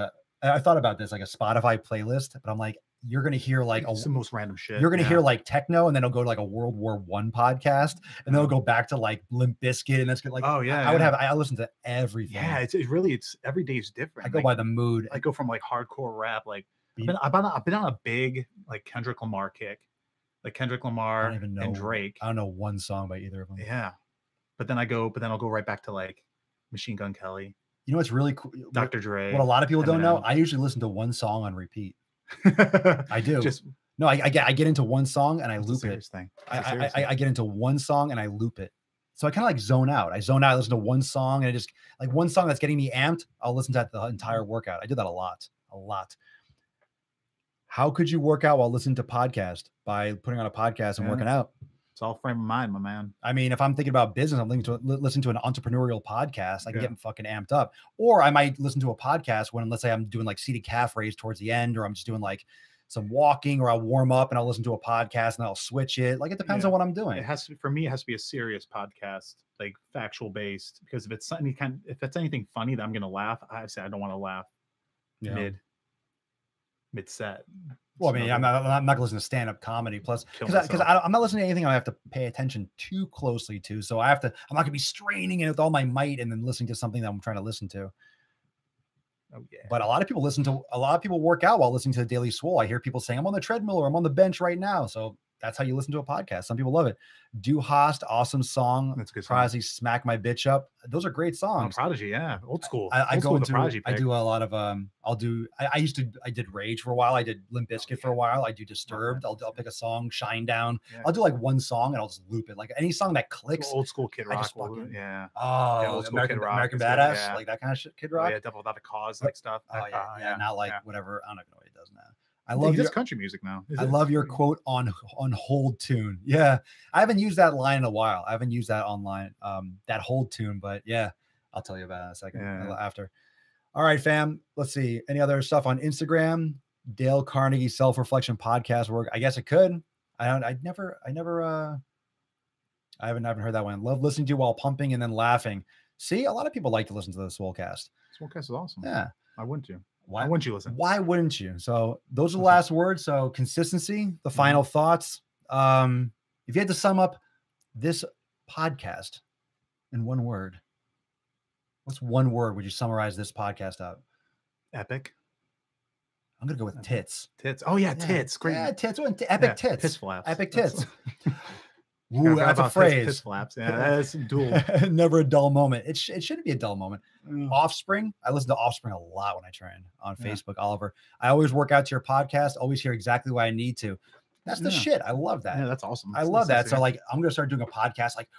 I thought about this, like a Spotify playlist, but I'm like, you're going to hear like it's the most random shit. You're going to hear like techno, and then it'll go to like a World War I podcast, and then it'll go back to like Limp Bizkit, and that's good. Like, oh yeah, I listen to everything. Yeah, it's really every day is different. I go by the mood. I go from like hardcore rap, like I've been on a big like Kendrick Lamar kick, like Kendrick Lamar and Drake. I don't know one song by either of them. Yeah, but then I'll go right back to like Machine Gun Kelly. You know what's really cool? Dr. Dre. What a lot of people don't know, I usually listen to one song on repeat. I do. I get into one song and I loop it. I get into one song and I loop it. So I kind of like zone out. I listen to one song, and I just like one song that's getting me amped. I'll listen to that the entire workout. I do that a lot. How could you work out while listening to podcast? By putting on a podcast and working out. It's all frame of mind, my man. I mean, if I'm thinking about business, I'm listening to an entrepreneurial podcast. I can get fucking amped up. Or I might listen to a podcast when, let's say I'm doing like seated calf raise towards the end, or I'm just doing like some walking, or I'll warm up and I'll listen to a podcast and I'll switch it. Like, it depends on what I'm doing. It has to, for me, it has to be a serious podcast, like factual based, because if it's anything funny that I'm going to laugh, I say I don't want to laugh mid set. Well, I mean, I'm not going to listen to stand-up comedy. Plus, because I'm not listening to anything I have to pay attention too closely to. So I'm not going to be straining it with all my might and then listening to something that I'm trying to listen to. Oh yeah. But a lot of people work out while listening to the Daily Swole. I hear people saying, I'm on the treadmill or I'm on the bench right now. So that's how you listen to a podcast. Some people love it. Du Hast, awesome song. That's a good song. Prodigy, Smack My Bitch Up. Those are great songs. Oh, Prodigy, yeah. Old school. I do a lot of I did Rage for a while. I did Limp Bizkit for a while. I do Disturbed. I'll pick a song, Shine Down. Yeah. I'll do like one song and I'll just loop it. Like any song that clicks. Old school Kid Rock. Yeah. Oh, yeah, American Badass. Yeah. Like that kind of shit, Kid Rock. Yeah, Devil Without a Cause, like stuff. Oh yeah. Not like whatever. I don't know what he does now. I love your country music now. I love your quote on hold tune. Yeah. I haven't used that line in a while. I haven't used that online, that hold tune, but yeah, I'll tell you about it in a second after. All right, fam. Let's see. Any other stuff on Instagram? Dale Carnegie Self-Reflection Podcast work. I guess it could. I haven't heard that one. Love listening to you while pumping and then laughing. See, a lot of people like to listen to the Swolecast. Swolecast is awesome. Yeah. Why wouldn't you? Why wouldn't you listen? Why wouldn't you? So those are the last words. So consistency, the final thoughts. If you had to sum up this podcast in one word, what's one word would you summarize this podcast out? Epic. I'm going to go with tits. Tits. Oh yeah. Tits. Great. Yeah. Tits. Epic tits. Piss flaps. Epic tits. Ooh, that's a phrase. Piss flaps. Yeah, that's dual. Never a dull moment. It shouldn't be a dull moment. Offspring. I listen to Offspring a lot when I train on Facebook, Oliver. I always work out to your podcast, always hear exactly what I need to. That's the shit. I love that. Yeah, that's awesome. I love that. So like, I'm going to start doing a podcast like,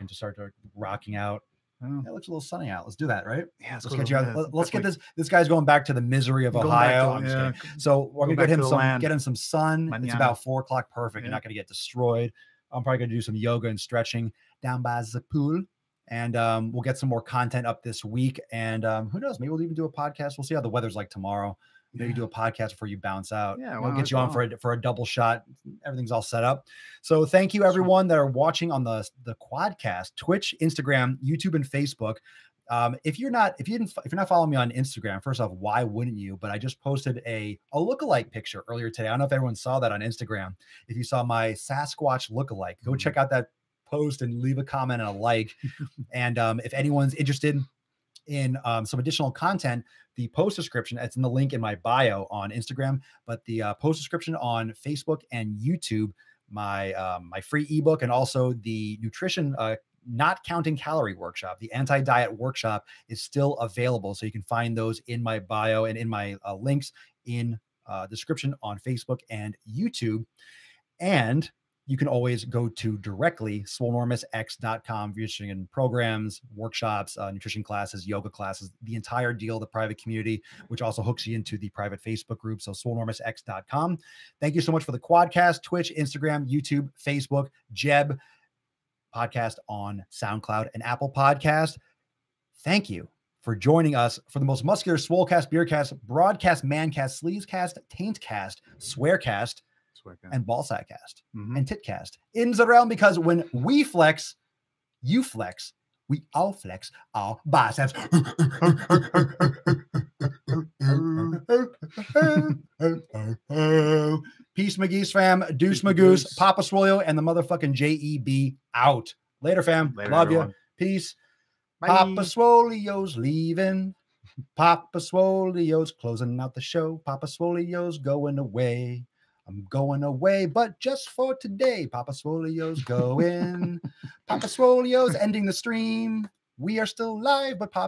just start rocking out. It looks a little sunny out. Let's do that, right? Yeah, let's get you out. Let's get this guy's going back to the misery of Ohio. So we're gonna get him some sun. It's about 4:00. Perfect. You're not gonna get destroyed. I'm probably gonna do some yoga and stretching down by the pool, and we'll get some more content up this week. And who knows? Maybe we'll even do a podcast. We'll see how the weather's like tomorrow. Maybe do a podcast before you bounce out. Yeah, we'll get you on for a double shot. Everything's all set up. So thank you everyone that are watching on the Quadcast, Twitch, Instagram, YouTube, and Facebook. If you're not following me on Instagram, first off, why wouldn't you? But I just posted a lookalike picture earlier today. I don't know if everyone saw that on Instagram. If you saw my Sasquatch lookalike, go check out that post and leave a comment and a like. And if anyone's interested in some additional content, the post description, it's in the link in my bio on Instagram, but the post description on Facebook and YouTube, my free ebook, and also the nutrition not counting calorie workshop, the anti-diet workshop, is still available. So you can find those in my bio and in my links in description on Facebook and YouTube. And you can always go to directly swolenormousx.com if you're interested in programs, workshops, nutrition classes, yoga classes, the entire deal, the private community, which also hooks you into the private Facebook group. So swolenormousx.com. Thank you so much for the Quadcast, Twitch, Instagram, YouTube, Facebook, J.E.B podcast on SoundCloud and Apple Podcast. Thank you for joining us for the most muscular Swolecast, Beercast, Broadcast, Mancast, Sleazecast, Taintcast, Swearcast, and Ballsackcast, and Titcast in the realm, because when we flex, you flex, we all flex our biceps. Peace, McGee's fam, Deuce Magoose, Papa Swole, and the motherfucking J.E.B out. Later, fam. Later, Love everyone. you. Peace. Bye. Papa Swole's leaving. Papa Swole's closing out the show. Papa Swole's going away. I'm going away, but just for today. Papa Swole's going. Papa Swole's ending the stream. We are still live, but Papa